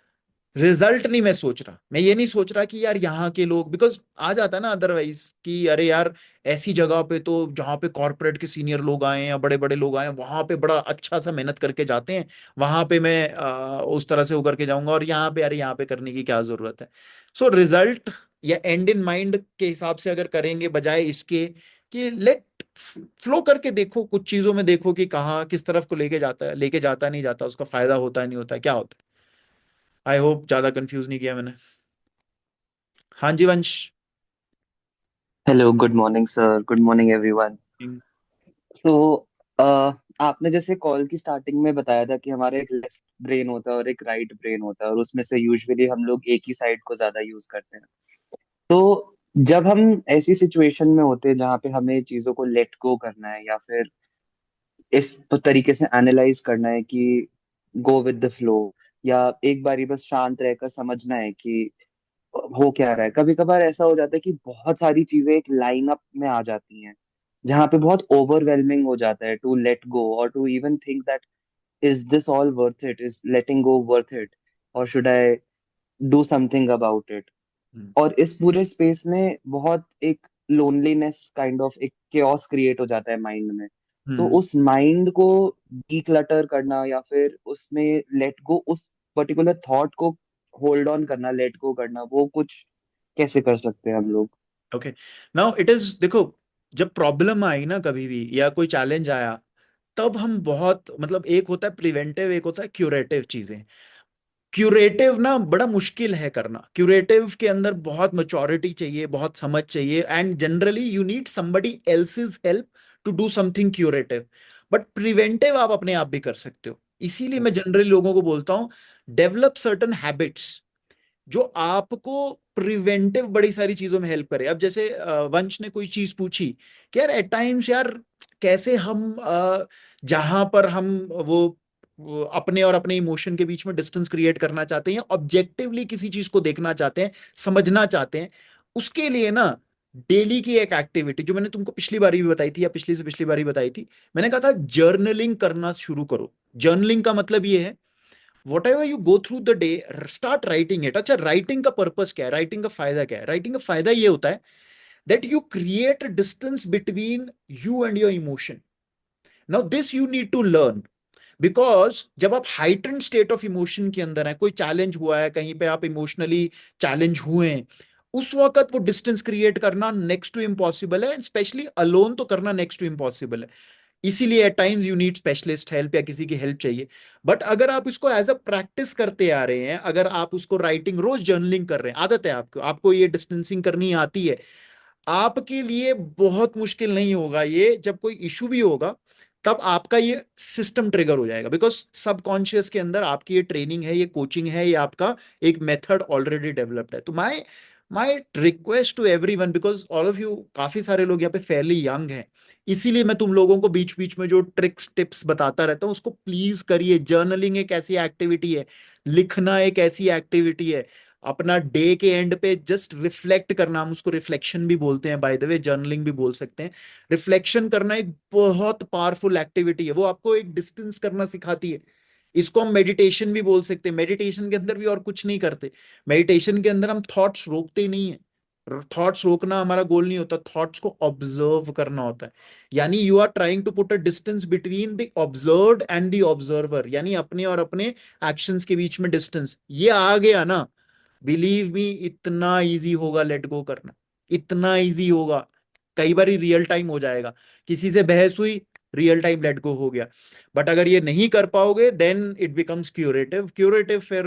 रिजल्ट नहीं मैं सोच रहा, मैं ये नहीं सोच रहा कि यार यहाँ के लोग, बिकॉज आ जाता है ना अदरवाइज कि अरे यार ऐसी जगह पे तो जहाँ पे कॉर्पोरेट के सीनियर लोग आए या बड़े बड़े लोग आए वहां पे बड़ा अच्छा सा मेहनत करके जाते हैं, वहां पे मैं उस तरह से होकर के जाऊंगा, और यहाँ पे अरे यहाँ पे करने की क्या जरूरत है। सो रिजल्ट या एंड इन माइंड के हिसाब से अगर करेंगे, बजाय इसके कि लेट फ्लो करके देखो, कुछ चीजों में देखो कि कहाँ किस तरफ को लेके जाता है, लेके जाता नहीं जाता, उसका फायदा होता है नहीं होता है, क्या होता है। आई होप ज्यादा कंफ्यूज नहीं किया मैंने। हाँ जी वंश। Hello, good morning sir, good morning everyone. तो आपने जैसे कॉल की स्टार्टिंग में बताया था कि हमारा एक लेफ्ट ब्रेन होता है और एक राइट ब्रेन होता है, और उसमें से यूजुअली हम लोग एक ही साइड को ज्यादा यूज करते हैं। तो जब हम ऐसी सिचुएशन में होते हैं जहाँ पे हमें चीजों को लेट गो करना है, या फिर इस तरीके से एनालाइज करना है कि गो विद द फ्लो, या एक बारी बस शांत रहकर समझना है कि हो क्या रहा है, कभी कभार ऐसा हो जाता है कि बहुत सारी चीजें एक लाइन अप में आ जाती हैं जहाँ पे बहुत ओवरवेलमिंग हो जाता है टू लेट गो, और to even think that is this all worth it, is letting go worth it, और should I do something about it. और इस पूरे स्पेस में बहुत एक लोनलीनेस काइंड ऑफ एक केओस क्रिएट हो जाता है माइंड में। तो हम्म। उस माइंड को डीक्लटर करना, या फिर उसमें लेट गो, उस पर्टिकुलर थॉट को होल्ड ऑन करना, लेट गो करना, वो कुछ कैसे कर सकते हैं हम लोग? ओके, नाउ इट इज, देखो, जब प्रॉब्लम आई ना कभी भी या कोई चैलेंज आया, तब हम बहुत, मतलब एक होता है प्रिवेंटिव, एक होता है क्यूरेटिव चीजें। क्यूरेटिव ना बड़ा मुश्किल है करना, क्यूरेटिव के अंदर बहुत मैच्योरिटी चाहिए, बहुत समझ चाहिए, and generally you need somebody else's help to do something curative. But preventive आप अपने आप भी कर सकते हो, इसीलिए मैं जनरली लोगों को बोलता हूं डेवलप सर्टन हैबिट्स जो आपको प्रिवेंटिव बड़ी सारी चीजों में हेल्प करे। अब जैसे वंश ने कोई चीज पूछी कि यार एट टाइम्स यार कैसे हम जहां पर हम वो अपने और अपने इमोशन के बीच में डिस्टेंस क्रिएट करना चाहते हैं, ऑब्जेक्टिवली किसी चीज को देखना चाहते हैं, समझना चाहते हैं, उसके लिए ना डेली की एक एक्टिविटी जो मैंने तुमको पिछली बारी भी बताई थी या पिछली से पिछली बारी बताई थी, मैंने कहा था जर्नलिंग करना शुरू करो। जर्नलिंग का मतलब ये है what ever you go through the day, start writing it. अच्छा, राइटिंग का पर्पस क्या है, राइटिंग का फायदा क्या है? राइटिंग का फायदा ये होता है that you create distance between you and your emotion. Now this you need to learn, because जब आप हाइटेंड स्टेट ऑफ इमोशन के अंदर है, कोई चैलेंज हुआ है, कहीं पे आप इमोशनली चैलेंज हुए हैं, उस वक्त वो डिस्टेंस क्रिएट करना नेक्स्ट टू इम्पॉसिबल है, स्पेशली अलोन तो करना नेक्स्ट टू इम्पॉसिबल है। इसीलिए at times you need specialist help या किसी की हेल्प चाहिए। बट अगर आप इसको एज अ प्रैक्टिस करते आ रहे हैं, अगर आप उसको राइटिंग रोज जर्नलिंग कर रहे हैं, आदत है आपको, आपको ये डिस्टेंसिंग करनी आती है, आपके लिए बहुत मुश्किल नहीं होगा ये। जब कोई इशू भी होगा तब आपका ये सिस्टम ट्रिगर हो जाएगा, बिकॉज सबकॉन्शियस के अंदर आपकी ये ट्रेनिंग है, ये कोचिंग है, ये आपका एक मेथड ऑलरेडी डेवलप्ड है। तो my my request to everyone, because all of you काफी सारे लोग यहाँ पे फेयरली यंग हैं, इसीलिए मैं तुम लोगों को बीच बीच में जो ट्रिक्स टिप्स बताता रहता हूँ उसको प्लीज करिए। जर्नलिंग एक ऐसी एक्टिविटी है, लिखना एक ऐसी एक्टिविटी है, अपना डे के एंड पे जस्ट रिफ्लेक्ट करना, हम उसको रिफ्लेक्शन भी बोलते हैं, बाय द वे जर्नलिंग भी बोल सकते हैं। रिफ्लेक्शन करना एक बहुत पावरफुल एक्टिविटी है, वो आपको एक डिस्टेंस करना सिखाती है। इसको हम मेडिटेशन भी बोल सकते हैं, मेडिटेशन के अंदर भी और कुछ नहीं करते, मेडिटेशन के अंदर हम थॉट्स रोकते ही नहीं है। थॉट्स रोकना हमारा गोल नहीं होता, थॉट्स को ऑब्जर्व करना होता है। यानी you are trying to put a distance between the observed and the observer, यानी अपने और अपने एक्शंस के बीच में डिस्टेंस ये आ गया ना, बिलीव मी इतना इजी होगा लेट गो करना, इतना इजी होगा। कई बार रियल टाइम हो जाएगा, किसी से बहस हुई, रियल टाइम लेट गो हो गया। बट अगर ये नहीं कर पाओगे then it becomes curative. Curative फिर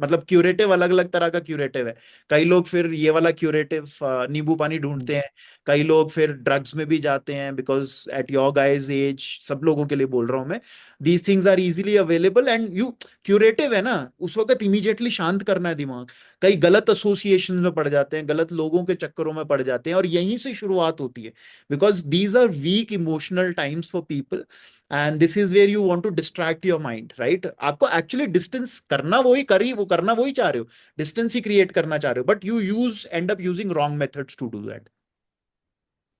मतलब क्यूरेटिव अलग अलग तरह का क्यूरेटिव है। कई लोग फिर ये वाला क्यूरेटिव नींबू पानी ढूंढते हैं, कई लोग फिर ड्रग्स में भी जाते हैं, because at your guys age, सब लोगों के लिए बोल रहा हूं मैं, these things are easily available and you, curative है ना, उस वक्त इमीडिएटली शांत करना है दिमाग। कई गलत एसोसिएशन में पड़ जाते हैं, गलत लोगों के चक्करों में पड़ जाते हैं, और यहीं से शुरुआत होती है, because these are weak emotional times for people, and this is where you want to distract your mind, right? आपको एक्चुअली डिस्टेंस करना वही करी, वो करना वही चाह रहे हो, डिस्टेंस ही क्रिएट करना चाह रहे हो, but you use end up using wrong methods to do that.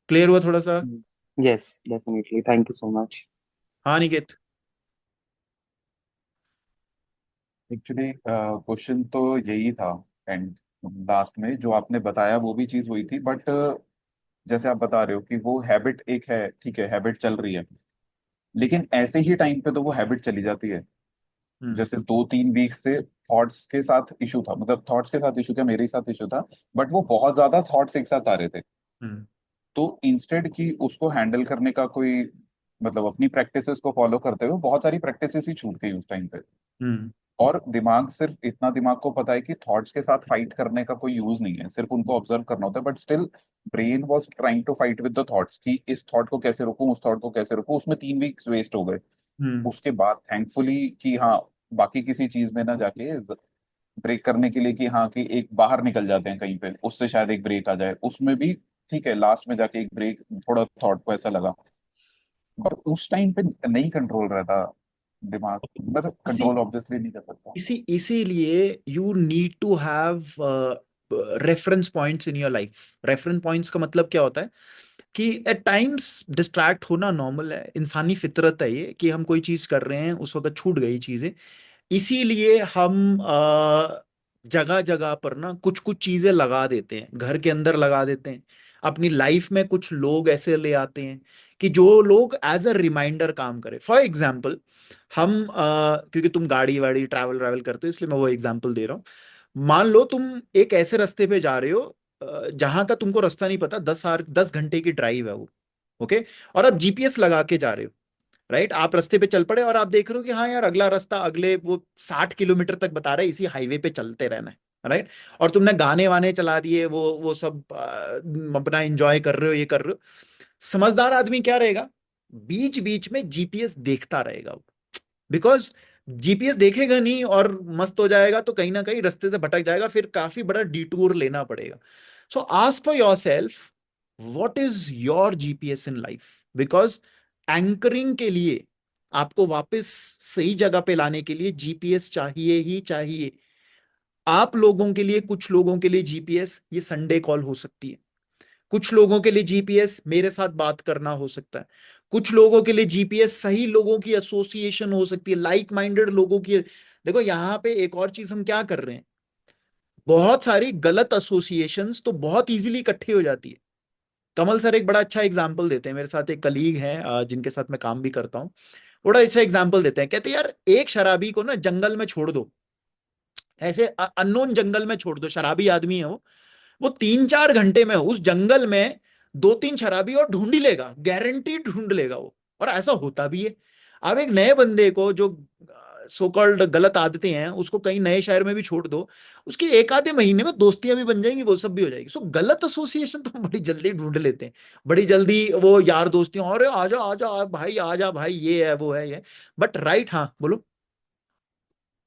Clear हुआ थोड़ा सा? Yes, definitely, thank you so much. हाँ निकेत। एक्चुअली क्वेश्चन तो यही था। एंड लास्ट में जो आपने बताया वो भी चीज वही थी, बट जैसे आप बता रहे हो कि वो हैबिट एक है, ठीक है, हैबिट चल रही है, लेकिन ऐसे ही टाइम पे तो वो हैबिट चली जाती है। हम्म। जैसे 2-3 वीक से थॉट्स के साथ इशू था, मतलब थॉट्स के साथ इशू क्या, मेरे ही साथ इशू था, बट वो बहुत ज्यादा थॉट्स एक साथ आ रहे थे। हम्म। तो इंस्टेड कि उसको हैंडल करने का कोई, मतलब अपनी प्रैक्टिसेस को फॉलो करते हुए बहुत सारी प्रैक्टिसेस ही छूट गई उस टाइम पे। हम्म। और दिमाग, सिर्फ इतना दिमाग को पता है कि थॉट्स के साथ फाइट करने का कोई यूज नहीं है, सिर्फ उनको ऑब्जर्व करना होता है, but still brain was trying to fight with the thoughts कि इस थॉट को कैसे रोकूं, उस थॉट को कैसे रोकूं। उसमें 3 वीक्स वेस्ट हो गए। हम्म। उसके बाद थैंकफुली कि हाँ, बाकी किसी चीज में ना जाके ब्रेक करने के लिए कि हाँ कि एक बाहर निकल जाते हैं कहीं पे, उससे शायद एक ब्रेक आ जाए, उसमें भी ठीक है, लास्ट में जाके एक ब्रेक, थोड़ा थॉट को ऐसा लगा। बट उस टाइम पे नहीं कंट्रोल रहता दिमाग, मतलब इसी कंट्रोल ऑब्वियसली नहीं कर सकता। इसी इसीलिए you need to have reference points in your life. Reference points का मतलब क्या होता है कि एट टाइम्स डिस्ट्रैक्ट होना नॉर्मल है, इंसानी फितरत है ये कि हम कोई चीज कर रहे हैं उस वक्त छूट गई चीजें। इसीलिए हम जगह जगह पर ना कुछ कुछ चीजें लगा देते हैं, घर के अंदर लगा देते हैं, अपनी लाइफ में कुछ लोग ऐसे ले आते हैं कि जो लोग एज अ रिमाइंडर काम करें। फॉर एग्जाम्पल हम क्योंकि तुम गाड़ी वाड़ी ट्रैवल ट्रैवल करते हो इसलिए मैं वो एग्जाम्पल दे रहा हूँ। मान लो तुम एक ऐसे रास्ते पे जा रहे हो जहां का तुमको रास्ता नहीं पता, 10 घंटे की ड्राइव है वो। ओके। और आप जीपीएस लगा के जा रहे हो, राइट। आप रास्ते पे चल पड़े और आप देख रहे हो कि हाँ यार अगला रास्ता अगले वो 60 किलोमीटर तक बता रहा है, इसी हाईवे पे चलते रहना है, राइट। और तुमने गाने वाने चला दिए, वो सब अपना एंजॉय कर रहे हो, ये कर रहे हो। समझदार आदमी क्या रहेगा, बीच बीच में जीपीएस देखता रहेगा वो। बिकॉज जीपीएस देखेगा नहीं और मस्त हो जाएगा तो कहीं ना कहीं रास्ते से भटक जाएगा, फिर काफी बड़ा डिटूर लेना पड़ेगा। सो ask for your self, what is your GPS in life. Because anchoring के लिए, आपको वापस सही जगह पे लाने के लिए जीपीएस चाहिए ही चाहिए। आप लोगों के लिए, कुछ लोगों के लिए जीपीएस ये संडे कॉल हो सकती है, कुछ लोगों के लिए जीपीएस मेरे साथ बात करना हो सकता है, कुछ लोगों के लिए जीपीएस सही लोगों की एसोसिएशन हो सकती है, लाइक माइंडेड लोगों की। देखो यहाँ पे एक और चीज हम क्या कर रहे हैं, बहुत सारी गलत एसोसिएशंस तो बहुत इजीली इकट्ठी हो जाती है। कमल सर एक बड़ा अच्छा एग्जाम्पल देते हैं, मेरे साथ एक कलीग है जिनके साथ मैं काम भी करता हूँ। बड़ा अच्छा एग्जाम्पल देते हैं, कहते हैं यार एक शराबी को ना जंगल में छोड़ दो, ऐसे अननोन जंगल में छोड़ दो, शराबी आदमी है वो 3-4 घंटे में उस जंगल में 2-3 शराबी और ढूंढ ही लेगा, गारंटी ढूंढ लेगा वो। और ऐसा होता भी है। अब एक नए बंदे को जो सो कॉल्ड गलत आदतें हैं उसको कहीं नए शहर में भी छोड़ दो, उसकी एक आधे महीने में दोस्तियां भी बन जाएंगी, वो सब भी हो जाएगी। सो गलत एसोसिएशन तो हम बड़ी जल्दी ढूंढ लेते हैं, बड़ी जल्दी वो यार दोस्तियों, अरे आजा आजा भाई, आजा भाई, ये है वो है ये। बट राइट, हाँ बोलो।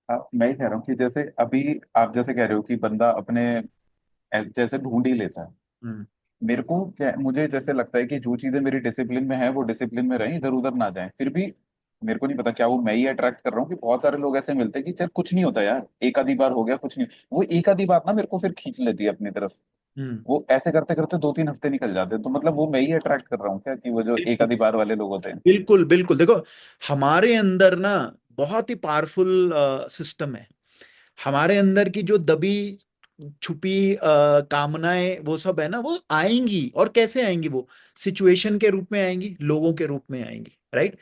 मैं ही कह रहा हूँ कि जैसे अभी आप जैसे कह रहे हो कि बंदा अपने जैसे ढूंढ ही लेता है। हम्म। मेरे को क्या, मुझे जैसे लगता है कि जो चीजें मेरी डिसिप्लिन में है वो डिसिप्लिन में रहें, इधर उधर ना जाएं। फिर भी मेरे को नहीं पता क्या वो मैं ही अट्रैक्ट कर रहा हूँ कि बहुत सारे लोग ऐसे मिलते हैं कि चल कुछ नहीं होता यार, एक आधी बार हो गया, कुछ नहीं। वो एक आधी बात ना मेरे को फिर खींच लेती है अपनी तरफ। हम्म। वो ऐसे करते करते 2-3 हफ्ते निकल जाते हैं, तो मतलब वो मैं ही अट्रैक्ट कर रहा हूँ क्या, कि वो जो एक बिल्कुल आधी बार वाले लोग होते हैं। बिल्कुल बिल्कुल। देखो हमारे अंदर ना बहुत ही पावरफुल सिस्टम है। हमारे अंदर की जो दबी छुपी कामनाएं वो सब है ना, वो आएंगी। और कैसे आएंगी, वो सिचुएशन के रूप में आएंगी, लोगों के रूप में आएंगी, राइट।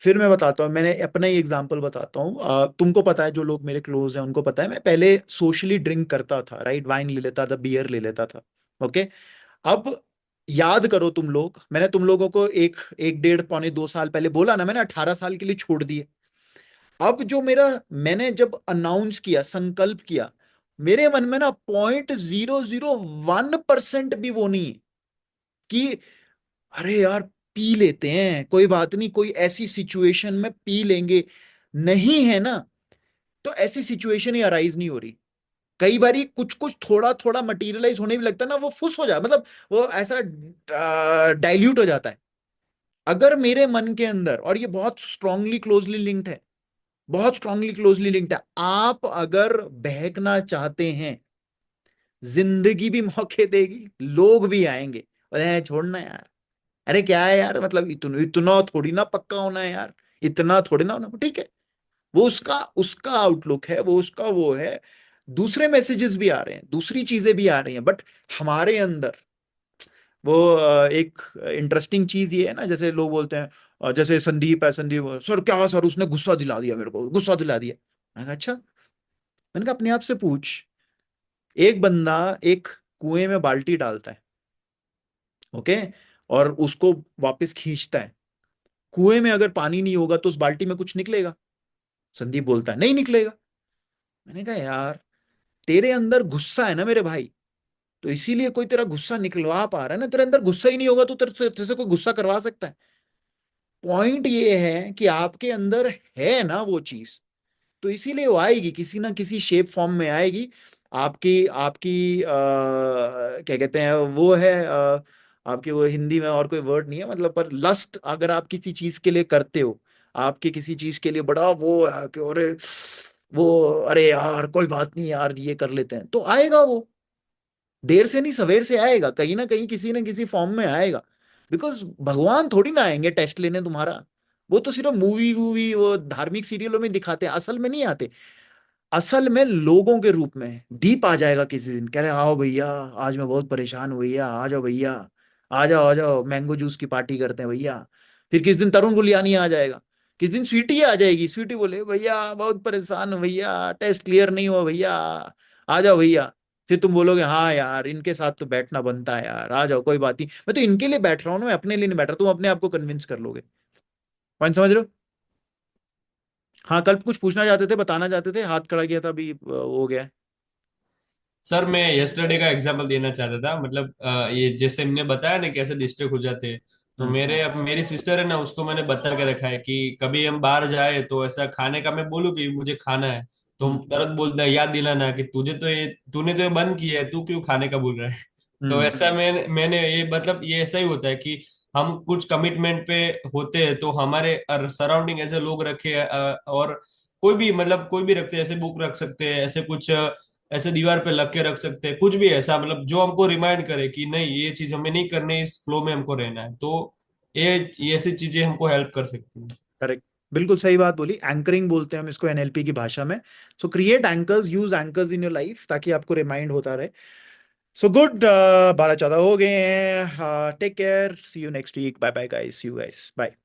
फिर मैं बताता हूँ, मैंने अपना ही एग्जांपल बताता हूँ। तुमको पता है, जो लोग मेरे क्लोज हैं उनको पता है, मैं पहले सोशली ड्रिंक करता था, राइट। वाइन ले लेता था, बियर ले लेता था। ओके। अब याद करो तुम लोग, मैंने तुम लोगों को एक एक 1.5 पौने 2 साल पहले बोला ना, मैंने 18 साल के लिए छोड़ दिए। अब जो मेरा, मैंने जब अनाउंस किया, संकल्प किया, मेरे मन में ना 0.001% भी वो नहीं है कि अरे यार पी लेते हैं, कोई बात नहीं, कोई ऐसी सिचुएशन में पी लेंगे। नहीं है ना, तो ऐसी सिचुएशन ही अराइज नहीं हो रही। कई बार कुछ कुछ थोड़ा थोड़ा मटेरियलाइज होने भी लगता है ना, वो फुस हो जाए, मतलब वो ऐसा डाइल्यूट हो जाता है। अगर मेरे मन के अंदर, और ये बहुत स्ट्रांगली क्लोजली लिंक्ड है, बहुत स्ट्रांगली क्लोजली लिंक्ड है, आप अगर बहकना चाहते हैं, जिंदगी भी मौके देगी, लोग भी आएंगे, अरे छोड़ना यार, अरे क्या है यार, मतलब इतना इतना थोड़ी ना पक्का होना है यार, इतना थोड़ी ना होना, ठीक है। वो उसका उसका आउटलुक है, वो उसका वो है। दूसरे मैसेजेस भी आ रहे हैं, दूसरी चीजें भी आ रही हैं, बट हमारे अंदर वो एक इंटरेस्टिंग चीज ये है ना, जैसे लोग बोलते हैं जैसे संदीप है, संदीप सर क्या सर उसने गुस्सा दिला दिया मेरे को, गुस्सा दिला दिया। मैंने कहा अच्छा। मैंने कहा अपने आप से पूछ, एक बंदा एक कुएं में बाल्टी डालता है, ओके, और उसको वापस खींचता है, कुएं में अगर पानी नहीं होगा तो उस बाल्टी में कुछ निकलेगा? संदीप बोलता है नहीं निकलेगा। मैंने कहा यार, तेरे अंदर गुस्सा है ना मेरे भाई, तो इसीलिए कोई तेरा गुस्सा निकलवा पा रहा है ना। तेरे अंदर गुस्सा ही नहीं होगा तो तेरे से कोई गुस्सा करवा सकता है? पॉइंट ये है कि आपके अंदर है ना वो चीज, तो इसीलिए वो आएगी, किसी ना किसी शेप फॉर्म में आएगी। आपकी आपकी क्या कहते हैं वो है आपकी वो हिंदी में और कोई वर्ड नहीं है मतलब, पर लस्ट अगर आप किसी चीज के लिए करते हो, आपके किसी चीज के लिए बड़ा वो है कि अरे वो, अरे यार कोई बात नहीं यार ये कर लेते हैं, तो आएगा वो। देर से नहीं सवेर से आएगा, कहीं ना कहीं किसी ना किसी फॉर्म में आएगा। बिकॉज भगवान थोड़ी ना आएंगे टेस्ट लेने तुम्हारा। वो तो सिर्फ मूवी वूवी वो धार्मिक सीरियलों में दिखाते हैं, असल में नहीं आते। असल में लोगों के रूप में दीप आ जाएगा किसी दिन, कह रहे आओ भैया आज मैं बहुत परेशान हूँ भैया, आ जाओ भैया, आ जाओ मैंगो जूस की पार्टी करते हैं भैया। फिर किस दिन तरुण गुलियानी आ जाएगा, किस दिन स्वीटी आ जाएगी, स्वीटी बोले भैया बहुत परेशान हूँ भैया, टेस्ट क्लियर नहीं हुआ भैया, आ जाओ भैया। फिर तुम बोलोगे हाँ यार इनके साथ तो बैठना बनता है यार, आ जाओ कोई बात नहीं, मैं तो इनके लिए बैठ रहा हूँ ना, मैं अपने लिए नहीं बैठ रहा। तुम अपने आप को कन्विंस कर लोगे। पॉइंट समझ रहे हो? हाँ कल कुछ पूछना चाहते थे, बताना चाहते थे, हाथ खड़ा किया था, अभी हो गया है। सर मैं यस्टरडे का एग्जांपल देना चाहता था, मतलब ये जैसे हमने बताया ना कैसे डिस्ट्रैक्ट हो जाते हैं, तो हम्म अब मेरी सिस्टर है ना, उसको मैंने बता के रखा है कि कभी हम बाहर जाए तो ऐसा खाने का मैं बोलूँ कि मुझे खाना है, तो हम्म तुरंत बोलता है याद दिलाना कि तूने तो ये बंद किया है, तू क्यों खाने का बोल रहा है। तो हम्म ऐसा मैंने ये मतलब ये ऐसा ही होता है कि हम कुछ कमिटमेंट पे होते हैं तो हमारे सराउंडिंग ऐसे लोग रखे और कोई भी मतलब कोई भी रखते हैं, ऐसे बुक रख सकते हैं, ऐसे कुछ ऐसे दीवार पे लग के रख सकते हैं, कुछ भी ऐसा मतलब जो हमको रिमाइंड करे कि नहीं ये चीज हमें नहीं करनी, इस फ्लो में हमको रहना है, तो ये ऐसी चीजें हमको हेल्प कर सकती हैं। करेक्ट, बिल्कुल सही बात बोली। एंकरिंग बोलते हैं हम इसको एनएलपी की भाषा में। सो create anchors, use anchors in your life ताकि आपको रिमाइंड होता रहे। सो गुड, 12-14 हो गए हैं। Take care, see you next week, bye bye guys, see you guys, bye.